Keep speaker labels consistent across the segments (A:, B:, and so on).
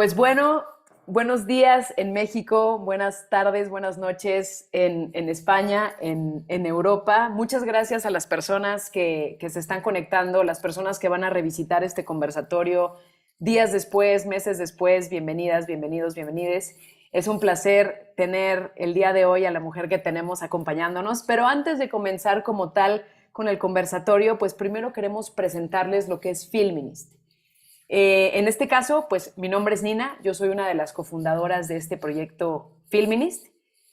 A: Pues bueno, buenos días en México, buenas tardes, buenas noches en España, en Europa. Muchas gracias a las personas que se están conectando, las personas que van a revisitar este conversatorio días después, meses después. Bienvenidas, bienvenidos, bienvenides. Es un placer tener el día de hoy a la mujer que tenemos acompañándonos, pero antes de comenzar como tal con el conversatorio, pues primero queremos presentarles lo que es Feminist. En este caso, pues mi nombre es Nina, yo soy una de las cofundadoras de este proyecto Feminist,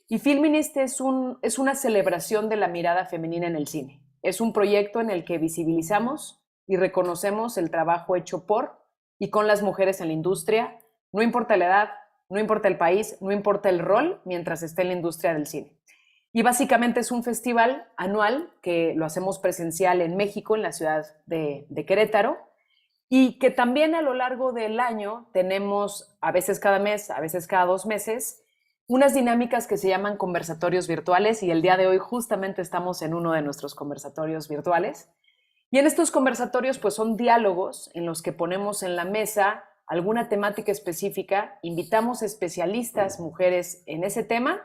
A: y Feminist es una celebración de la mirada femenina en el cine. Es un proyecto en el que visibilizamos y reconocemos el trabajo hecho por y con las mujeres en la industria, no importa la edad, no importa el país, no importa el rol, mientras esté en la industria del cine. Y básicamente es un festival anual que lo hacemos presencial en México, en la ciudad de Querétaro, y que también a lo largo del año tenemos, a veces cada mes, a veces cada 2 meses, unas dinámicas que se llaman conversatorios virtuales, y el día de hoy justamente estamos en uno de nuestros conversatorios virtuales. Y en estos conversatorios pues son diálogos en los que ponemos en la mesa alguna temática específica, invitamos especialistas, mujeres en ese tema,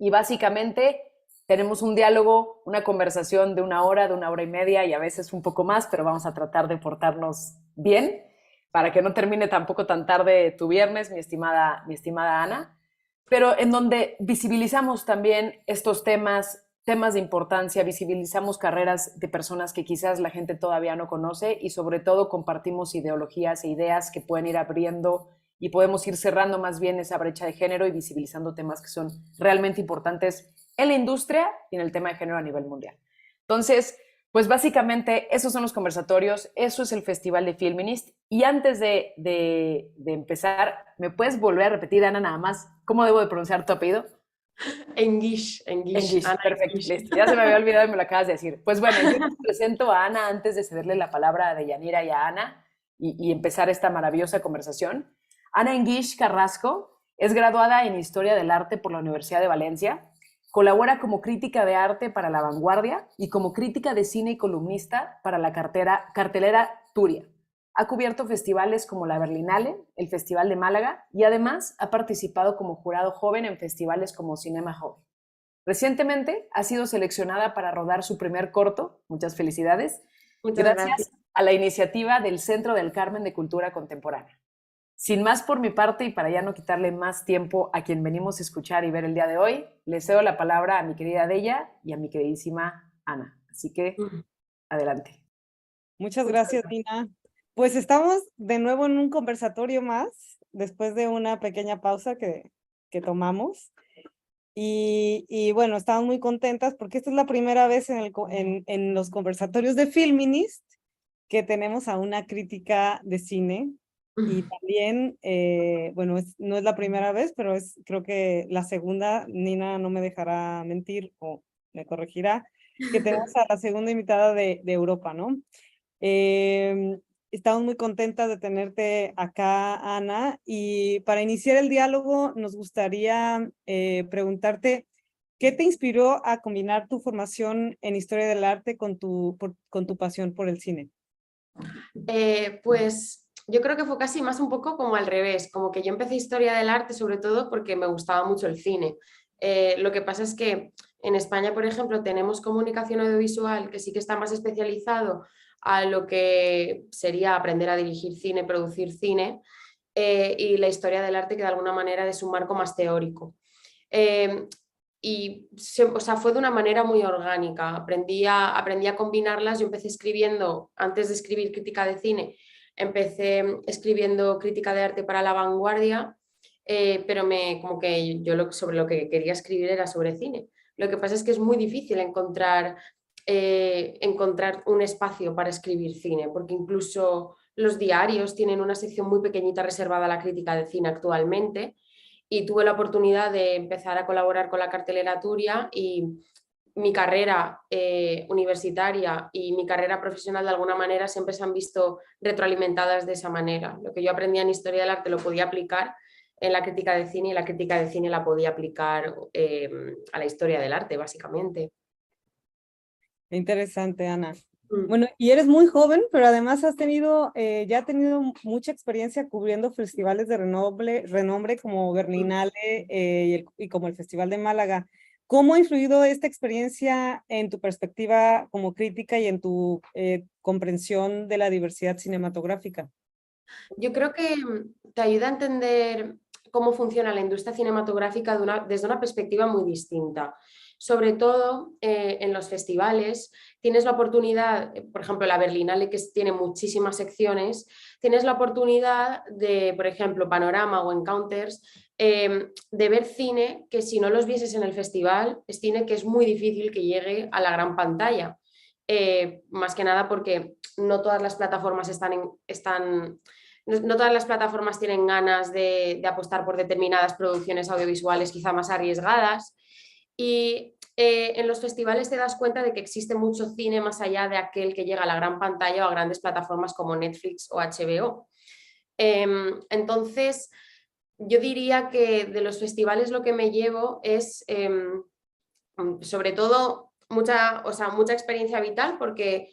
A: y básicamente tenemos un diálogo, una conversación de 1 hora, de 1 hora y media y a veces un poco más, pero vamos a tratar de portarnos bien para que no termine tampoco tan tarde tu viernes, mi estimada Ana, pero en donde visibilizamos también estos temas de importancia, visibilizamos carreras de personas que quizás la gente todavía no conoce y sobre todo compartimos ideologías e ideas que pueden ir abriendo y podemos ir cerrando más bien esa brecha de género y visibilizando temas que son realmente importantes en la industria y en el tema de género a nivel mundial. Entonces, pues básicamente esos son los conversatorios, eso es el Festival de Feminist. Y antes de empezar, ¿me puedes volver a repetir, Ana, nada más cómo debo de pronunciar tu apellido?
B: English,
A: English,
B: Ana
A: perfecto,
B: English.
A: listo. Ya se me había olvidado y me lo acabas de decir. Pues bueno, yo les presento a Ana antes de cederle la palabra a Deyanira y a Ana y empezar esta maravillosa conversación. Ana English Carrasco es graduada en Historia del Arte por la Universidad de Valencia. Colabora como crítica de arte para La Vanguardia y como crítica de cine y columnista para la cartelera Turia. Ha cubierto festivales como la Berlinale, el Festival de Málaga y además ha participado como jurado joven en festivales como Cinema Joven. Recientemente ha sido seleccionada para rodar su primer corto, muchas felicidades,
B: Muchas gracias.
A: gracias a la iniciativa del Centro del Carmen de Cultura Contemporánea. Sin más por mi parte y para ya no quitarle más tiempo a quien venimos a escuchar y ver el día de hoy, le cedo la palabra a mi querida Deya y a mi queridísima Ana. Así que, adelante.
C: Muchas gracias, Nina. Pues estamos de nuevo en un conversatorio más, después de una pequeña pausa que tomamos. Y bueno, estamos muy contentas porque esta es la primera vez en los conversatorios de Feminist que tenemos a una crítica de cine. Y también, bueno, no es la primera vez, pero creo que la segunda. Nina no me dejará mentir o me corregirá, que tenemos a la segunda invitada de Europa, ¿no? Estamos muy contentas de tenerte acá, Ana, y para iniciar el diálogo nos gustaría preguntarte, ¿qué te inspiró a combinar tu formación en Historia del Arte con tu pasión por el cine?
B: Pues yo creo que fue casi más un poco como al revés, como que yo empecé Historia del Arte sobre todo porque me gustaba mucho el cine. Lo que pasa es que en España, por ejemplo, tenemos comunicación audiovisual que sí que está más especializado a lo que sería aprender a dirigir cine, producir cine, y la Historia del Arte que de alguna manera es un marco más teórico. O sea, fue de una manera muy orgánica, aprendí a combinarlas. Yo empecé escribiendo, antes de escribir crítica de cine, empecé escribiendo crítica de arte para La Vanguardia, pero como que yo sobre lo que quería escribir era sobre cine. Lo que pasa es que es muy difícil encontrar un espacio para escribir cine, porque incluso los diarios tienen una sección muy pequeñita reservada a la crítica de cine actualmente, y tuve la oportunidad de empezar a colaborar con la cartelera Turia, y mi carrera universitaria y mi carrera profesional de alguna manera siempre se han visto retroalimentadas de esa manera. Lo que yo aprendía en Historia del Arte lo podía aplicar en la crítica de cine, y la crítica de cine la podía aplicar a la Historia del Arte, básicamente.
C: Interesante, Ana. Bueno, y eres muy joven, pero además has tenido, ya has tenido mucha experiencia cubriendo festivales de renombre como Berlinale y como el Festival de Málaga. ¿Cómo ha influido esta experiencia en tu perspectiva como crítica y en tu comprensión de la diversidad cinematográfica?
B: Yo creo que te ayuda a entender cómo funciona la industria cinematográfica desde una perspectiva muy distinta. Sobre todo en los festivales tienes la oportunidad, por ejemplo, la Berlinale, que tiene muchísimas secciones, tienes la oportunidad de, por ejemplo, Panorama o Encounters, de ver cine que si no los vieses en el festival, es cine que es muy difícil que llegue a la gran pantalla. Más que nada porque no todas las plataformas no todas las plataformas tienen ganas de apostar por determinadas producciones audiovisuales quizá más arriesgadas y en los festivales te das cuenta de que existe mucho cine más allá de aquel que llega a la gran pantalla o a grandes plataformas como Netflix o HBO. Entonces, yo diría que de los festivales lo que me llevo es sobre todo mucha experiencia vital porque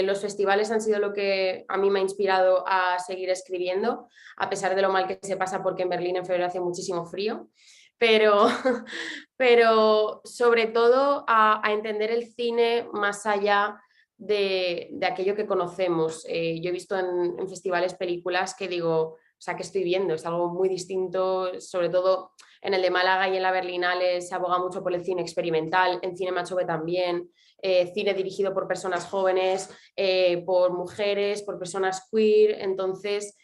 B: los festivales han sido lo que a mí me ha inspirado a seguir escribiendo, a pesar de lo mal que se pasa porque en Berlín en febrero hace muchísimo frío, pero, pero sobre todo a entender el cine más allá de aquello que conocemos. Yo he visto en festivales películas que digo, o sea, ¿qué estoy viendo? Es algo muy distinto, sobre todo en el de Málaga y en la Berlinale se aboga mucho por el cine experimental, en Cinema Chove también, cine dirigido por personas jóvenes, por mujeres, por personas queer, entonces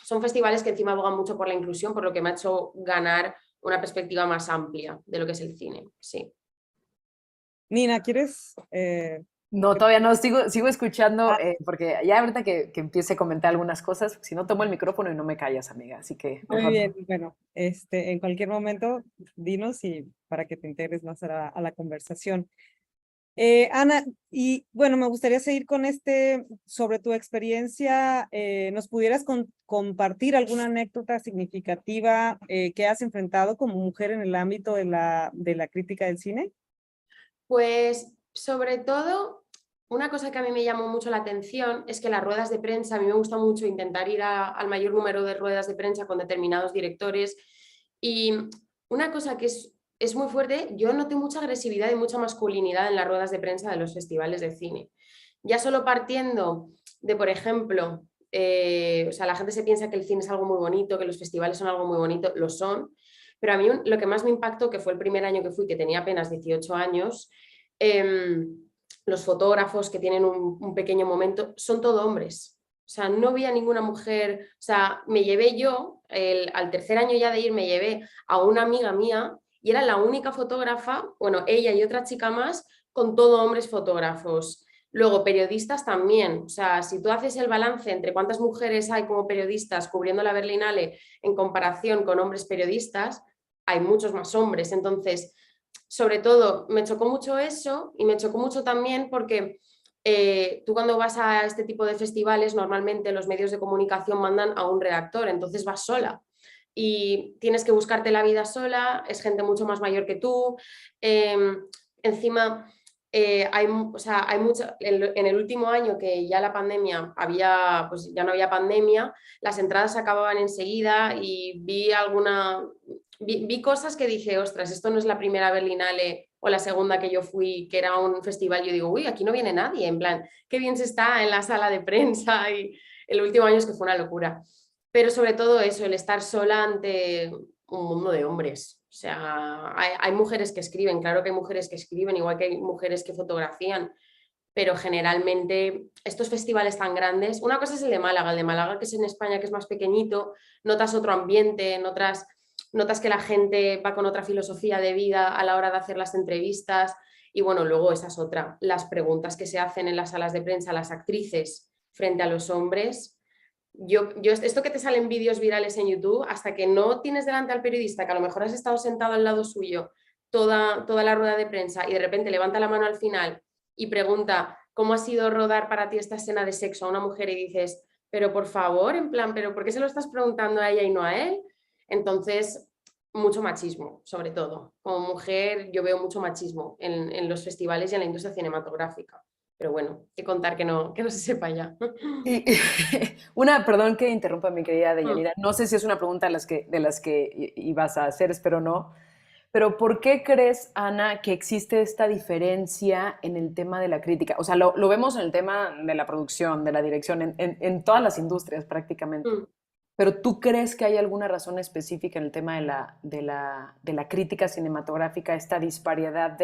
B: son festivales que encima abogan mucho por la inclusión, por lo que me ha hecho ganar una perspectiva más amplia de lo que es el cine, sí.
C: Nina, ¿quieres?
A: No, todavía no, sigo escuchando,
C: Ah,
A: porque ya ahorita que empiece a comentar algunas cosas, si no tomo el micrófono y no me callas, amiga, así que
C: muy
A: mejor
C: bien,
A: no.
C: bueno, en cualquier momento dinos y para que te integres más a la conversación. Ana, y bueno, me gustaría seguir con sobre tu experiencia. ¿Nos pudieras compartir alguna anécdota significativa que has enfrentado como mujer en el ámbito de la crítica del cine?
B: Pues sobre todo, una cosa que a mí me llamó mucho la atención es que las ruedas de prensa, a mí me gusta mucho intentar ir al mayor número de ruedas de prensa con determinados directores y una cosa que es muy fuerte, yo noté mucha agresividad y mucha masculinidad en las ruedas de prensa de los festivales de cine. Ya solo partiendo de, por ejemplo, o sea, la gente se piensa que el cine es algo muy bonito, que los festivales son algo muy bonito, lo son, pero a mí lo que más me impactó, que fue el primer año que fui, que tenía apenas 18 años, los fotógrafos que tienen un pequeño momento, son todo hombres. O sea, no vi a ninguna mujer, o sea, me llevé yo, al tercer año ya de ir, me llevé a una amiga mía y era la única fotógrafa, bueno, ella y otra chica más, con todo hombres fotógrafos. Luego, periodistas también, o sea, si tú haces el balance entre cuántas mujeres hay como periodistas cubriendo la Berlinale en comparación con hombres periodistas, hay muchos más hombres. Entonces, sobre todo, me chocó mucho eso y me chocó mucho también porque tú cuando vas a este tipo de festivales, normalmente los medios de comunicación mandan a un redactor, entonces vas sola y tienes que buscarte la vida sola, es gente mucho más mayor que tú. Encima, o sea, hay mucho, en el último año que ya la pandemia había, pues ya no había pandemia, las entradas se acababan enseguida y vi cosas que dije, ostras, esto no es la primera Berlinale o la segunda que yo fui, que era un festival, yo digo, uy, aquí no viene nadie, en plan, qué bien se está en la sala de prensa y el último año es que fue una locura. Pero sobre todo eso, el estar sola ante un mundo de hombres. O sea, hay mujeres que escriben, claro que hay mujeres que escriben, igual que hay mujeres que fotografían, pero generalmente estos festivales tan grandes, una cosa es el de Málaga que es en España, que es más pequeñito, notas otro ambiente, notas que la gente va con otra filosofía de vida a la hora de hacer las entrevistas y bueno, luego esa es otra, las preguntas que se hacen en las salas de prensa las actrices frente a los hombres. Esto que te salen vídeos virales en YouTube, hasta que no tienes delante al periodista, que a lo mejor has estado sentado al lado suyo toda la rueda de prensa y de repente levanta la mano al final y pregunta cómo ha sido rodar para ti esta escena de sexo a una mujer y dices, pero por favor, en plan, pero ¿por qué se lo estás preguntando a ella y no a él? Entonces, mucho machismo, sobre todo. Como mujer, yo veo mucho machismo en los festivales y en la industria cinematográfica. pero bueno, que contar que no se sepa ya.
A: Y perdón que interrumpa mi querida Deyanira, no sé si es una pregunta de las que ibas a hacer, espero no, pero ¿por qué crees, Ana, que existe esta diferencia en el tema de la crítica? O sea, lo vemos en el tema de la producción, de la dirección, en todas las industrias prácticamente.
B: Mm.
A: Pero ¿tú crees que hay alguna razón específica en el tema de la crítica cinematográfica, esta disparidad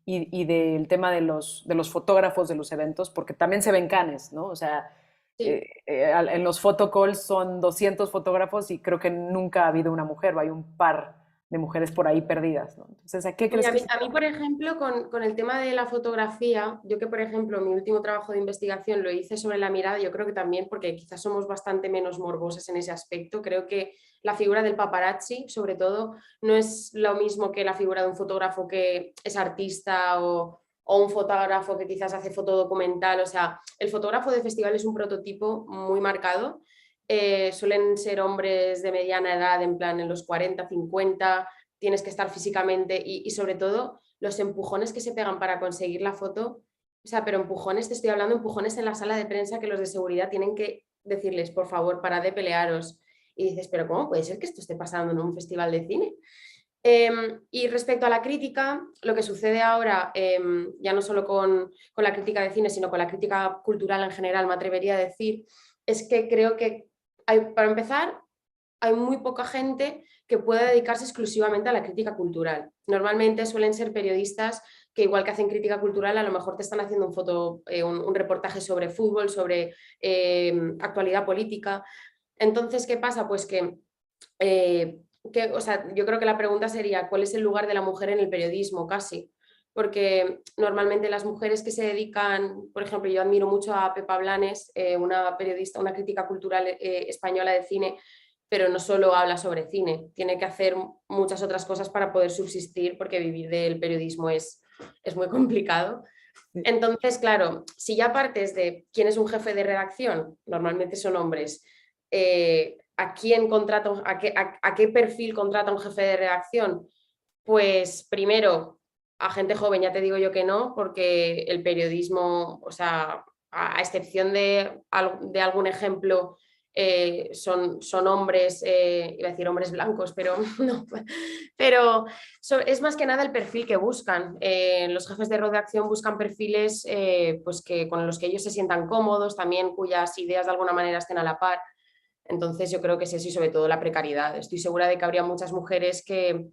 A: y del tema de los fotógrafos de los eventos? Porque también se ven canes, ¿no? O sea,
B: Sí.
A: en los photocalls son 200 fotógrafos y creo que nunca ha habido una mujer, o hay un par de mujeres por ahí perdidas, ¿no? Entonces, ¿a qué crees
B: Mira,
A: que se
B: a mí,
A: debe?
B: por ejemplo, con el tema de la fotografía, yo que, por ejemplo, mi último trabajo de investigación lo hice sobre la mirada, yo creo que también porque quizás somos bastante menos morbosas en ese aspecto, creo que la figura del paparazzi, sobre todo, no es lo mismo que la figura de un fotógrafo que es artista o un fotógrafo que quizás hace fotodocumental, o sea, el fotógrafo de festival es un prototipo muy marcado, suelen ser hombres de mediana edad, en plan en los 40, 50, tienes que estar físicamente y sobre todo los empujones que se pegan para conseguir la foto, o sea, pero empujones, te estoy hablando empujones en la sala de prensa que los de seguridad tienen que decirles, por favor, parad de pelearos. Y dices, pero ¿cómo puede ser que esto esté pasando en un festival de cine? Y respecto a la crítica, lo que sucede ahora, ya no solo con la crítica de cine, sino con la crítica cultural en general, me atrevería a decir, es que creo que, para empezar, hay muy poca gente que pueda dedicarse exclusivamente a la crítica cultural. Normalmente suelen ser periodistas que igual que hacen crítica cultural, a lo mejor te están haciendo un reportaje sobre fútbol, sobre actualidad política. Entonces, ¿qué pasa? Pues o sea, yo creo que la pregunta sería, ¿cuál es el lugar de la mujer en el periodismo casi? Porque normalmente las mujeres que se dedican, por ejemplo, yo admiro mucho a Pepa Blanes, una periodista, una crítica cultural española de cine, pero no solo habla sobre cine, tiene que hacer muchas otras cosas para poder subsistir porque vivir del periodismo es muy complicado. Entonces, claro, si ya partes de quién es un jefe de redacción, normalmente son hombres, ¿a quién contrata, a qué perfil contrata un jefe de redacción? Pues primero, a gente joven ya te digo yo que no, porque el periodismo, o sea, a excepción de algún ejemplo, son hombres, iba a decir hombres blancos, pero no, pero es más que nada el perfil que buscan. Los jefes de redacción buscan perfiles pues con los que ellos se sientan cómodos, también cuyas ideas de alguna manera estén a la par. Entonces yo creo que es eso y sobre todo la precariedad. Estoy segura de que habría muchas mujeres que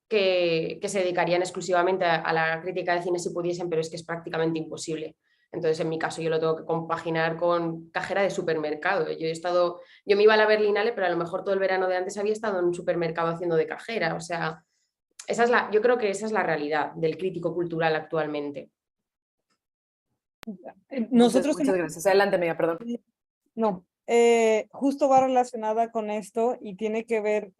B: se dedicarían exclusivamente a la crítica de cine si pudiesen, pero es que es prácticamente imposible. Entonces, en mi caso, yo lo tengo que compaginar con cajera de supermercado. Yo me iba a la Berlinale, pero a lo mejor todo el verano de antes había estado en un supermercado haciendo de cajera. O sea, yo creo que esa es la realidad del crítico cultural actualmente.
C: Nosotros
A: Muchas gracias. Adelante, amiga, perdón.
C: no, justo va relacionada con esto y tiene que ver,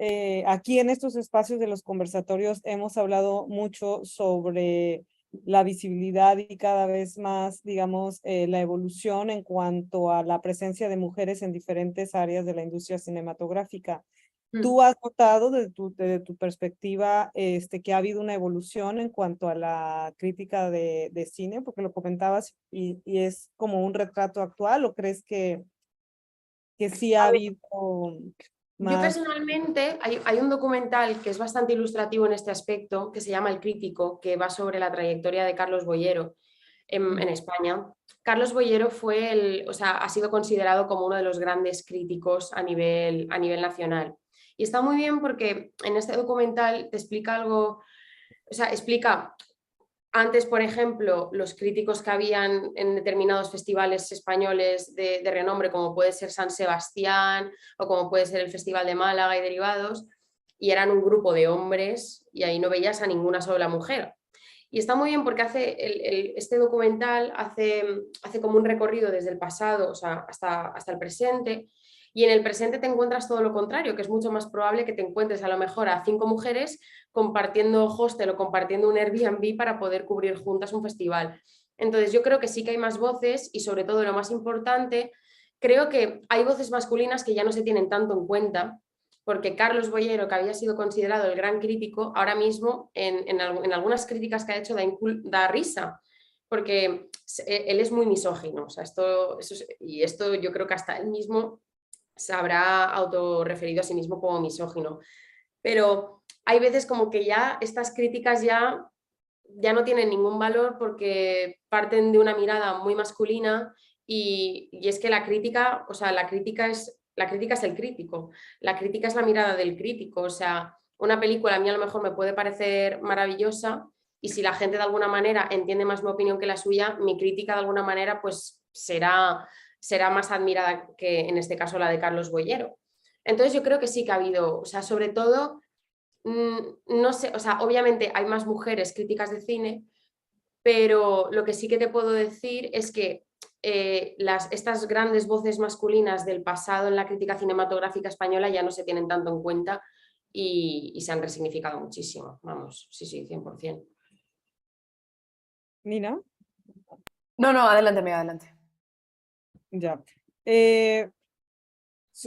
C: aquí en estos espacios de los conversatorios hemos hablado mucho sobre la visibilidad y cada vez más, digamos, la evolución en cuanto a la presencia de mujeres en diferentes áreas de la industria cinematográfica. ¿Tú has notado desde tu perspectiva que ha habido una evolución en cuanto a la crítica de cine? Porque lo comentabas y es como un retrato actual, ¿o crees que sí ha
B: A ver,
C: habido
B: yo
C: más?
B: personalmente, hay un documental que es bastante ilustrativo en este aspecto, que se llama El Crítico, que va sobre la trayectoria de Carlos Boyero en España. Carlos Boyero o sea, ha sido considerado como uno de los grandes críticos a nivel nacional. Y está muy bien porque en este documental te explica algo, o sea, explica antes, por ejemplo, los críticos que habían en determinados festivales españoles de renombre, como puede ser San Sebastián o como puede ser el Festival de Málaga y derivados, y eran un grupo de hombres y ahí no veías a ninguna sola mujer. Y está muy bien porque este documental hace como un recorrido desde el pasado, o sea, hasta el presente, y en el presente te encuentras todo lo contrario, que es mucho más probable que te encuentres a lo mejor a 5 mujeres compartiendo hostel o compartiendo un Airbnb para poder cubrir juntas un festival. Entonces yo creo que sí que hay más voces y sobre todo lo más importante, creo que hay voces masculinas que ya no se tienen tanto en cuenta, porque Carlos Boyero, que había sido considerado el gran crítico, ahora mismo en algunas críticas que ha hecho da risa, porque él es muy misógino, o sea, y esto yo creo que hasta él mismo se habrá autorreferido a sí mismo como misógino, pero hay veces como que ya estas críticas ya no tienen ningún valor porque parten de una mirada muy masculina y es que la crítica, o sea, la crítica es el crítico, la crítica es la mirada del crítico, o sea, una película a mí a lo mejor me puede parecer maravillosa y si la gente de alguna manera entiende más mi opinión que la suya, mi crítica de alguna manera pues será más admirada que en este caso la de Carlos Boyero. Entonces yo creo que sí que ha habido, o sea, sobre todo no sé, o sea, obviamente hay más mujeres críticas de cine, pero lo que sí que te puedo decir es que estas grandes voces masculinas del pasado en la crítica cinematográfica española ya no se tienen tanto en cuenta y se han resignificado muchísimo. Vamos, sí, sí, 100%.
C: Nina,
A: No, no, adelante, amiga, adelante.
C: ya.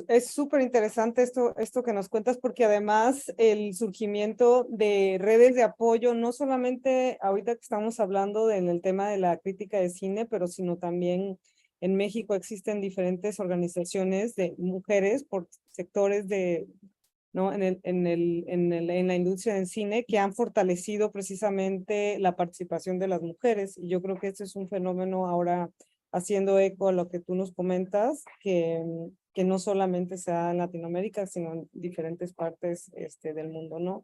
C: Es súper interesante esto que nos cuentas porque además el surgimiento de redes de apoyo, no solamente ahorita que estamos hablando en el tema de la crítica de cine, pero sino también en México existen diferentes organizaciones de mujeres por sectores de, ¿no? En la industria del cine que han fortalecido precisamente la participación de las mujeres. Y yo creo que este es un fenómeno ahora haciendo eco a lo que tú nos comentas, que no solamente se da en Latinoamérica, sino en diferentes partes del mundo, ¿no?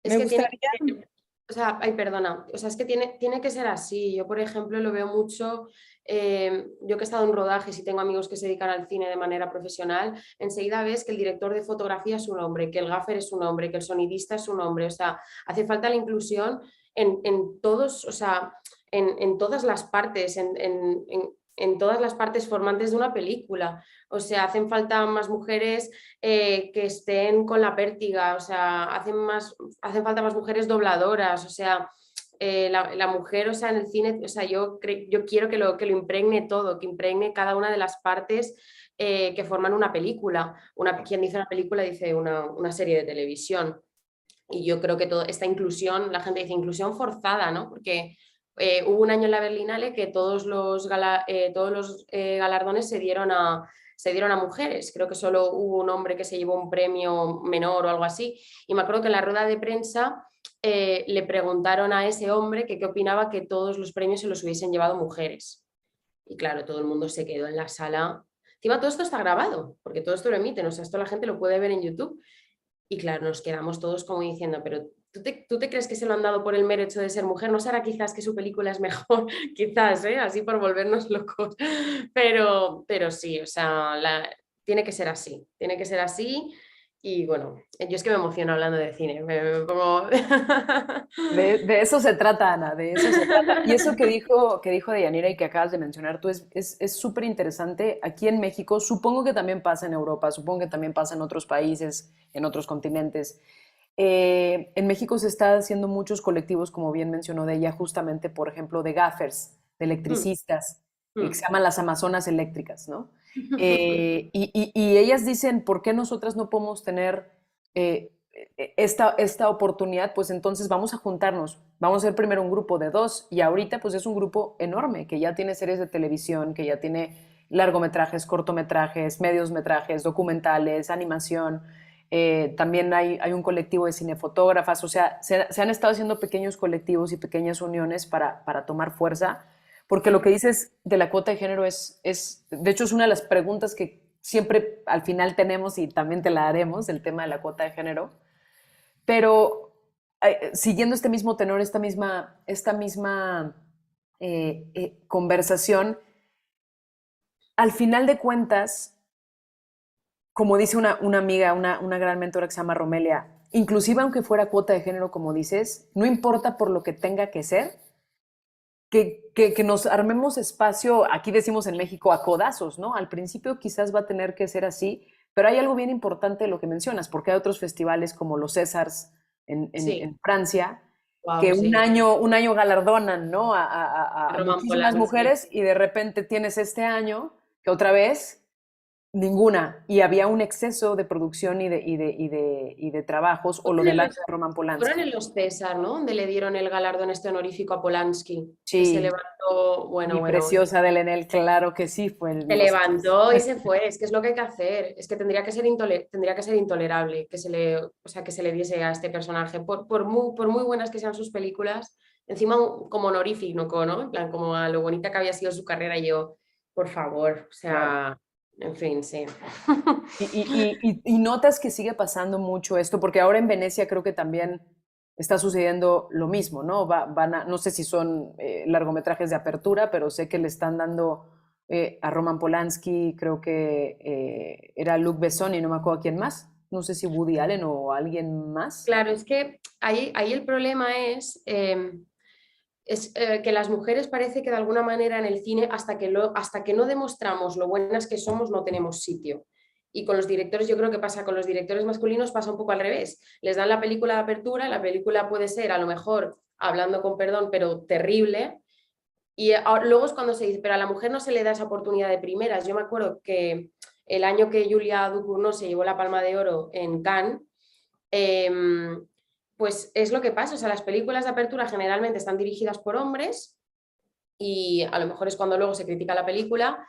B: Es
C: Me
B: que tiene
C: gustaría,
B: que, o sea, ay, perdona, o sea, es que tiene que ser así. Yo, por ejemplo, lo veo mucho, yo que he estado en rodajes y tengo amigos que se dedican al cine de manera profesional, enseguida ves que el director de fotografía es un hombre, que el gaffer es un hombre, que el sonidista es un hombre, o sea, hace falta la inclusión en todos, o sea, en todas las partes, en todas las partes formantes de una película. O sea, hacen falta más mujeres que estén con la pértiga, o sea, hacen falta más mujeres dobladoras, o sea, la mujer, o sea, en el cine, o sea, yo quiero que lo impregne todo, que impregne cada una de las partes que forman una película. Quien dice una película dice una serie de televisión. Y yo creo que toda esta inclusión, la gente dice inclusión forzada, ¿no? Porque hubo un año en la Berlinale que todos los galardones se dieron a mujeres. Creo que solo hubo un hombre que se llevó un premio menor o algo así. Y me acuerdo que en la rueda de prensa le preguntaron a ese hombre que qué opinaba que todos los premios se los hubiesen llevado mujeres. Y claro, todo el mundo se quedó en la sala. Encima todo esto está grabado, porque todo esto lo emiten, o sea, esto la gente lo puede ver en YouTube. Y claro, nos quedamos todos como diciendo, pero ¿tú te crees que se lo han dado por el mero hecho de ser mujer? ¿No será quizás que su película es mejor? Quizás, ¿eh? Así por volvernos locos. Pero sí, o sea, tiene que ser así, tiene que ser así. Y bueno, yo es que me emociono hablando de cine, me pongo...
A: De eso se trata, Ana, de eso se trata. Y eso que dijo Deyanira y que acabas de mencionar tú es súper interesante. Aquí en México, supongo que también pasa en Europa, supongo que también pasa en otros países, en otros continentes. En México se está haciendo muchos colectivos, como bien mencionó de ella, justamente, por ejemplo, de gaffers, de electricistas, que se llaman las Amazonas Eléctricas, ¿no? Y ellas dicen, ¿por qué nosotras no podemos tener eh, esta oportunidad? Pues entonces vamos a juntarnos, vamos a ser primero un grupo de 2 y ahorita pues es un grupo enorme que ya tiene series de televisión, que ya tiene largometrajes, cortometrajes, mediosmetrajes, documentales, animación. También hay un colectivo de cinefotógrafas, o sea, se han estado haciendo pequeños colectivos y pequeñas uniones para tomar fuerza, porque lo que dices de la cuota de género de hecho, es una de las preguntas que siempre al final tenemos y también te la haremos, el tema de la cuota de género, pero siguiendo este mismo tenor, esta misma conversación, al final de cuentas, como dice una amiga, una gran mentora que se llama Romelia, inclusive aunque fuera cuota de género, como dices, no importa por lo que tenga que ser, que nos armemos espacio, aquí decimos en México, a codazos, ¿no? Al principio quizás va a tener que ser así, pero hay algo bien importante de lo que mencionas, porque hay otros festivales como los Césars
B: Sí,
A: en Francia,
B: wow,
A: que un
B: sí.
A: año, un año galardonan, ¿no? A
B: Roman
A: muchísimas
B: Polanski.
A: mujeres y de repente tienes este año que otra vez Ninguna. Y había un exceso de producción y de trabajos, o lo
B: Fueron
A: del
B: en
A: arte
B: los,
A: de Roman
B: fueron
A: Polanski.
B: en los César, ¿no? Donde le dieron el galardón este honorífico a Polanski, que se
A: Sí,
B: levantó, bueno,
A: mi
B: bueno,
A: preciosa de Lenel, claro que sí, fue
B: se
A: en los...
B: levantó y se fue. Es que es lo que hay que hacer. Es que tendría que ser intolerable que se le, o sea, que se le diese a este personaje. Por muy buenas que sean sus películas, encima como honorífico, ¿no? En plan, como a lo bonita que había sido su carrera, y yo, por favor, o
A: Claro.
B: sea, en fin, sí.
A: Y notas que sigue pasando mucho esto, porque ahora en Venecia creo que también está sucediendo lo mismo, ¿no? No sé si son largometrajes de apertura, pero sé que le están dando a Roman Polanski, creo que era Luc Besson y no me acuerdo quién más. No sé si Woody Allen o alguien más.
B: Claro, es que ahí el problema es que las mujeres parece que de alguna manera en el cine, hasta que no demostramos lo buenas que somos, no tenemos sitio. Y con los directores, yo creo que pasa con los directores masculinos, pasa un poco al revés. Les dan la película de apertura, la película puede ser a lo mejor, hablando con perdón, pero terrible. Y luego es cuando se dice, pero a la mujer no se le da esa oportunidad de primeras. Yo me acuerdo que el año que Julia Ducournau se llevó la Palma de Oro en Cannes, pues es lo que pasa, o sea, las películas de apertura generalmente están dirigidas por hombres y a lo mejor es cuando luego se critica la película,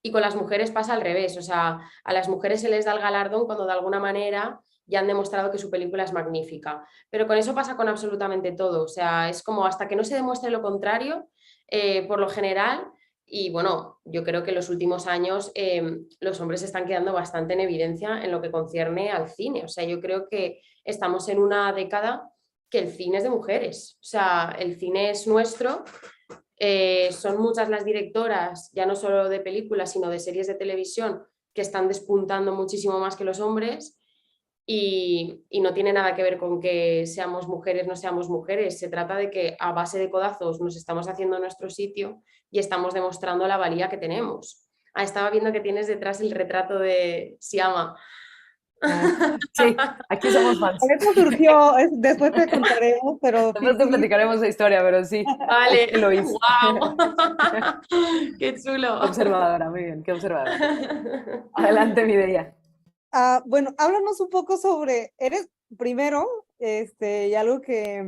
B: y con las mujeres pasa al revés, o sea, a las mujeres se les da el galardón cuando de alguna manera ya han demostrado que su película es magnífica. Pero con eso pasa con absolutamente todo, o sea, es como hasta que no se demuestre lo contrario, por lo general, y bueno, yo creo que en los últimos años los hombres están quedando bastante en evidencia en lo que concierne al cine, o sea, yo creo que estamos en una década que el cine es de mujeres, o sea, el cine es nuestro. Son muchas las directoras, ya no solo de películas, sino de series de televisión, que están despuntando muchísimo más que los hombres, y no tiene nada que ver con que seamos mujeres, no seamos mujeres. Se trata de que a base de codazos nos estamos haciendo nuestro sitio y estamos demostrando la valía que tenemos. Estaba viendo que tienes detrás el retrato de Siama.
C: Ah,
A: Sí, aquí somos fans.
C: eso surgió, después te contaremos, pero sí,
A: Después te
C: sí.
A: platicaremos la historia, pero sí,
B: Vale,
A: aquí lo hice.
B: wow, qué chulo.
A: Qué observadora, muy bien, qué observadora. Adelante, mi idea.
C: Bueno, háblanos un poco sobre, eres primero, y algo que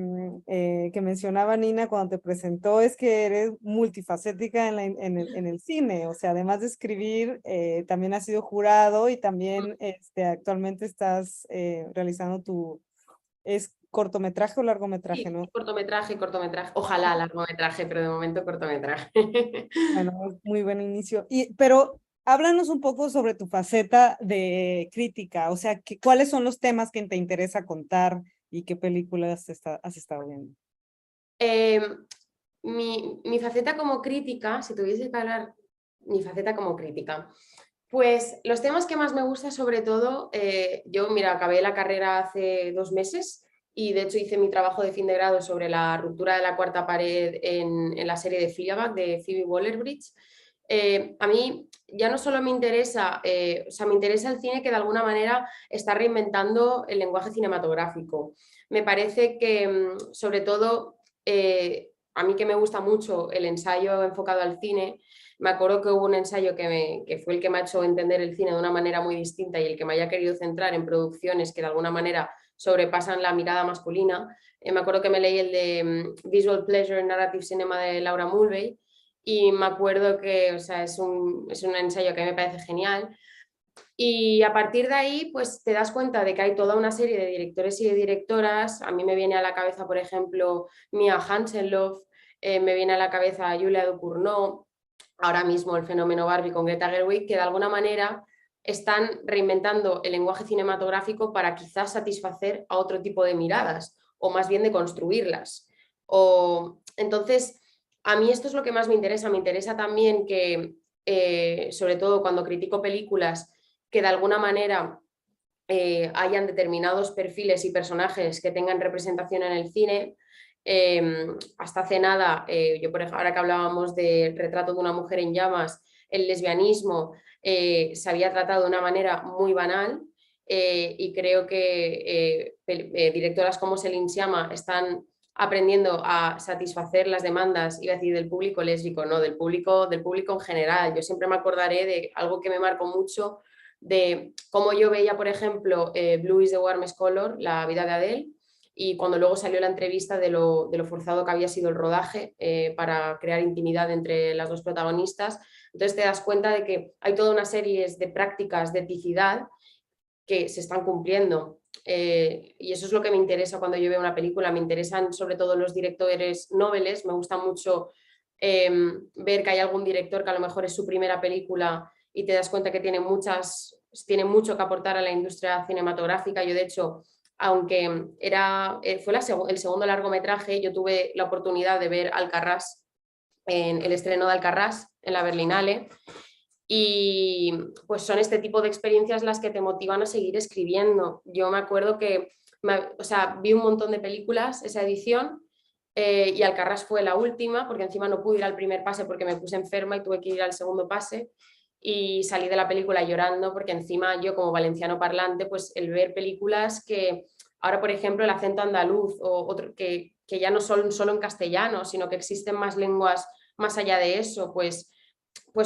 C: mencionaba Nina cuando te presentó es que eres multifacética en el cine, o sea, además de escribir, también has sido jurado y también actualmente estás realizando ¿es cortometraje o largometraje,
B: Sí,
C: no?
B: cortometraje, cortometraje. Ojalá largometraje, pero de momento cortometraje.
C: Bueno, es muy buen inicio. Pero háblanos un poco sobre tu faceta de crítica, o sea, ¿cuáles son los temas que te interesa contar y qué películas has estado viendo?
B: Eh, mi faceta como crítica, si tuviese que hablar, mi faceta como crítica, pues los temas que más me gusta, sobre todo, yo, mira, acabé la carrera hace 2 meses y de hecho hice mi trabajo de fin de grado sobre la ruptura de la cuarta pared en la serie de Fleabag de Phoebe Waller-Bridge. A mí ya no solo me interesa, o sea, me interesa el cine que de alguna manera está reinventando el lenguaje cinematográfico. Me parece que, sobre todo, a mí que me gusta mucho el ensayo enfocado al cine, me acuerdo que hubo un ensayo que fue el que me ha hecho entender el cine de una manera muy distinta y el que me haya querido centrar en producciones que de alguna manera sobrepasan la mirada masculina. Me acuerdo que me leí el de Visual Pleasure Narrative Cinema de Laura Mulvey, y me acuerdo que, o sea, es un ensayo que a mí me parece genial. Y a partir de ahí, pues te das cuenta de que hay toda una serie de directores y de directoras. A mí me viene a la cabeza, por ejemplo, Mia Hansen-Løf, me viene a la cabeza Julia Ducournau, ahora mismo el fenómeno Barbie con Greta Gerwig, que de alguna manera están reinventando el lenguaje cinematográfico para quizás satisfacer a otro tipo de miradas, o más bien de construirlas. Entonces, a mí esto es lo que más me interesa también que, sobre todo cuando critico películas, que de alguna manera hayan determinados perfiles y personajes que tengan representación en el cine. Hasta hace nada, yo por ejemplo, ahora que hablábamos del retrato de una mujer en llamas, el lesbianismo se había tratado de una manera muy banal, y creo que directoras como Céline Sciamma están aprendiendo a satisfacer las demandas, iba a decir del público lésbico, no, del público en general. Yo siempre me acordaré de algo que me marcó mucho de cómo yo veía, por ejemplo, Blue is the Warmest Color, la vida de Adele, y cuando luego salió la entrevista de lo forzado que había sido el rodaje para crear intimidad entre las dos protagonistas, entonces te das cuenta de que hay toda una serie de prácticas de eticidad que se están cumpliendo. Y eso es lo que me interesa cuando yo veo una película. Me interesan sobre todo los directores noveles, me gusta mucho ver que hay algún director que a lo mejor es su primera película y te das cuenta que tiene mucho que aportar a la industria cinematográfica. Yo, de hecho, aunque fue el segundo largometraje, yo tuve la oportunidad de ver Alcarrás, en el estreno de Alcarrás en la Berlinale, y pues son este tipo de experiencias las que te motivan a seguir escribiendo. Yo me acuerdo que vi un montón de películas esa edición, y Alcarrás fue la última, porque encima no pude ir al primer pase porque me puse enferma y tuve que ir al segundo pase, y salí de la película llorando porque encima yo, como valenciano parlante, pues el ver películas que ahora, por ejemplo, el acento andaluz que ya no son solo en castellano, sino que existen más lenguas más allá de eso, pues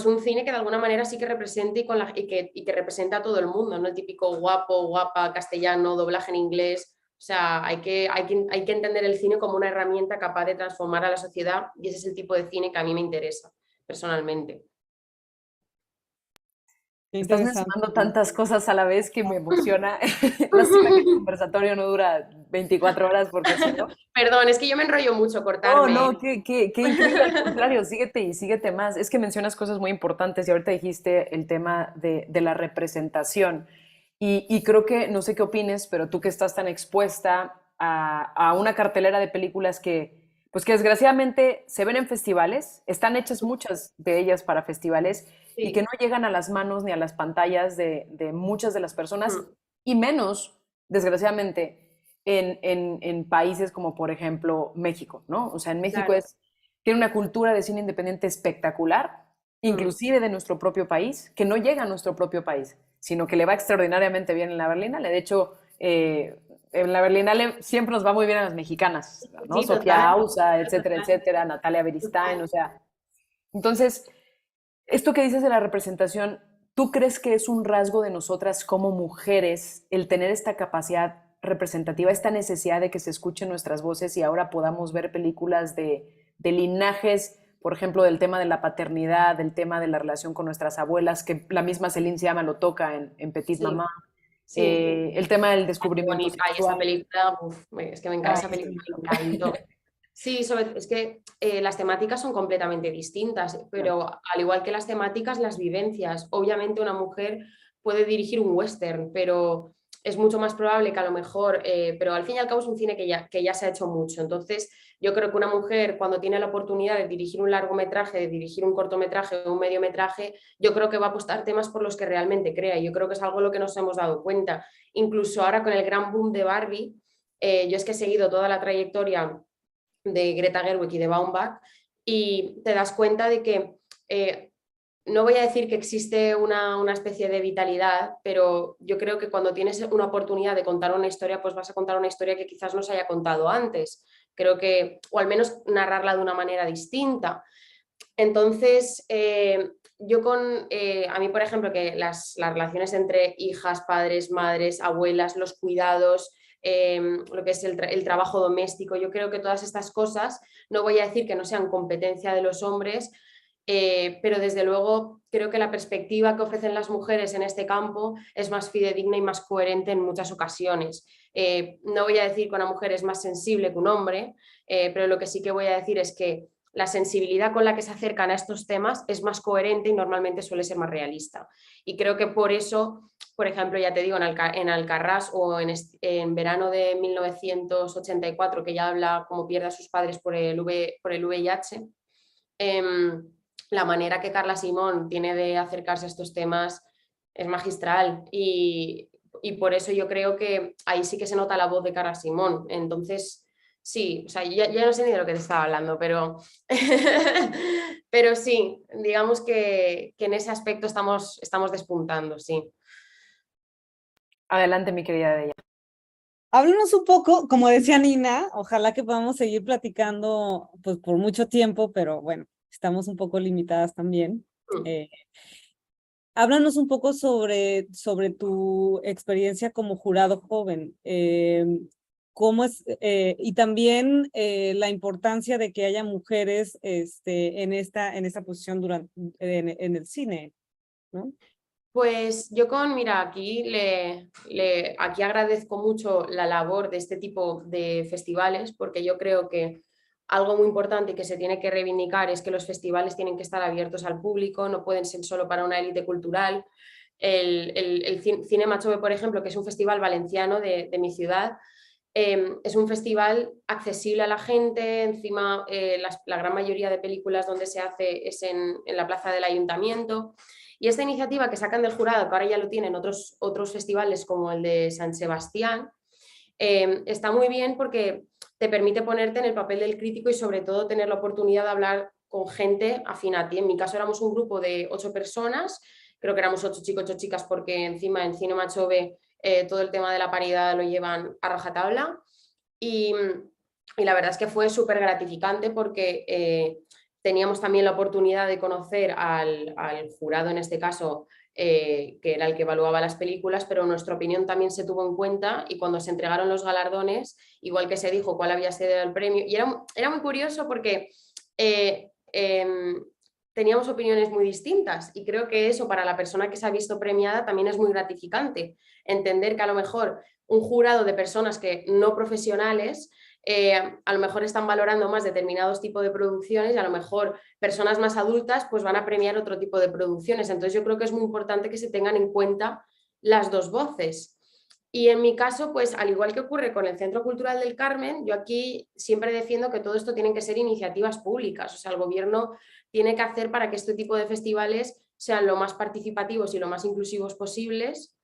B: un cine que de alguna manera sí que represente y que representa a todo el mundo, no el típico guapo, guapa, castellano, doblaje en inglés. O sea, hay que entender el cine como una herramienta capaz de transformar a la sociedad, y ese es el tipo de cine que a mí me interesa personalmente.
C: Qué
A: Estás
C: interesante.
A: mencionando tantas cosas a la vez que me emociona. Lástima que el conversatorio no dura 24 horas porque si no...
B: Perdón, es que yo me enrollo mucho,
A: No,
B: cortarme.
A: no, qué increíble, al contrario, síguete y síguete más. Es que mencionas cosas muy importantes y ahorita dijiste el tema de la representación. Y creo que, no sé qué opines, pero tú que estás tan expuesta a una cartelera de películas pues que desgraciadamente se ven en festivales, están hechas muchas de ellas para festivales y que
B: Sí.
A: no llegan a las manos ni a las pantallas de muchas de las personas,
B: Mm.
A: y menos, desgraciadamente, en países como, por ejemplo, México, ¿no? O sea, en México
B: Claro.
A: tiene una cultura de cine independiente espectacular,
B: Mm.
A: inclusive de nuestro propio país, que no llega a nuestro propio país, sino que le va extraordinariamente bien en la Berlinale. De hecho, en la Berlinale siempre nos va muy bien a las mexicanas, ¿no?
B: Sí,
A: Sofía
B: total.
A: Ausa, etcétera,
B: Total,
A: etcétera, Natalia Beristain,
B: total.
A: o sea. Entonces, esto que dices de la representación, ¿tú crees que es un rasgo de nosotras como mujeres el tener esta capacidad representativa, esta necesidad de que se escuchen nuestras voces y ahora podamos ver películas de linajes, por ejemplo, del tema de la paternidad, del tema de la relación con nuestras abuelas, que la misma Céline Sciamma lo toca en Petit
B: Sí,
A: Mamá,
B: sí.
A: el tema del
B: Qué
A: descubrimiento
B: bonita. Y esa
A: sexual?
B: película, es que me encanta
A: Ay,
B: esa película,
A: sí.
B: me encantó. Sí, es que las temáticas son completamente distintas,
A: Claro.
B: pero al igual que las temáticas, las vivencias. Obviamente una mujer puede dirigir un western, pero es mucho más probable que a lo mejor, pero al fin y al cabo es un cine que ya se ha hecho mucho. Entonces, yo creo que una mujer cuando tiene la oportunidad de dirigir un largometraje, de dirigir un cortometraje o un mediometraje, yo creo que va a apostar temas por los que realmente crea. Y yo creo que es algo lo que nos hemos dado cuenta. Incluso ahora con el gran boom de Barbie, yo es que he seguido toda la trayectoria de Greta Gerwig y de Baumbach, y te das cuenta de que no voy a decir que existe una especie de vitalidad, pero yo creo que cuando tienes una oportunidad de contar una historia, pues vas a contar una historia que quizás no se haya contado antes. Creo que, o al menos narrarla de una manera distinta. Entonces, a mí, por ejemplo, que las relaciones entre hijas, padres, madres, abuelas, los cuidados, lo que es el trabajo doméstico, yo creo que todas estas cosas, no voy a decir que no sean competencia de los hombres, pero desde luego creo que la perspectiva que ofrecen las mujeres en este campo es más fidedigna y más coherente en muchas ocasiones. No voy a decir que una mujer es más sensible que un hombre, pero lo que sí que voy a decir es que la sensibilidad con la que se acercan a estos temas es más coherente y normalmente suele ser más realista. Y creo que por eso, por ejemplo, ya te digo, en Alcarrás o en verano de 1984, que ya habla cómo pierde a sus padres por el VIH, la manera que Carla Simón tiene de acercarse a estos temas es magistral, y por eso yo creo que ahí sí que se nota la voz de Carla Simón. Entonces, sí, o sea, ya no sé ni de lo que te estaba hablando, pero, pero sí, digamos que en ese aspecto estamos despuntando, sí.
A: Adelante, mi querida Deya.
C: Háblanos un poco, como decía Nina, ojalá que podamos seguir platicando pues por mucho tiempo, pero bueno, estamos un poco limitadas también.
B: Mm.
C: Háblanos un poco sobre tu experiencia como jurado joven. ¿Cómo es, y también la importancia de que haya mujeres en esta posición en el cine, ¿no?
B: Pues yo mira, aquí agradezco mucho la labor de este tipo de festivales, porque yo creo que algo muy importante y que se tiene que reivindicar es que los festivales tienen que estar abiertos al público, no pueden ser solo para una élite cultural. El Cinema Chove, por ejemplo, que es un festival valenciano de mi ciudad, es un festival accesible a la gente. Encima la gran mayoría de películas donde se hace es en la plaza del ayuntamiento. Y esta iniciativa que sacan del jurado, que ahora ya lo tienen otros festivales como el de San Sebastián, está muy bien porque te permite ponerte en el papel del crítico y sobre todo tener la oportunidad de hablar con gente afín a ti. En mi caso éramos un grupo de 8 personas, creo que éramos 8 chicos, 8 chicas, porque encima en Cinema Chove todo el tema de la paridad lo llevan a rajatabla. Y la verdad es que fue súper gratificante porque teníamos también la oportunidad de conocer al jurado, en este caso, que era el que evaluaba las películas, pero nuestra opinión también se tuvo en cuenta y cuando se entregaron los galardones, igual que se dijo cuál había sido el premio, y era muy curioso porque teníamos opiniones muy distintas y creo que eso para la persona que se ha visto premiada también es muy gratificante, entender que a lo mejor un jurado de personas que no profesionales a lo mejor están valorando más determinados tipos de producciones y a lo mejor personas más adultas pues van a premiar otro tipo de producciones. Entonces yo creo que es muy importante que se tengan en cuenta las dos voces. Y en mi caso, pues al igual que ocurre con el Centro Cultural del Carmen, yo aquí siempre defiendo que todo esto tienen que ser iniciativas públicas. O sea, el gobierno tiene que hacer para que este tipo de festivales sean lo más participativos y lo más inclusivos posibles.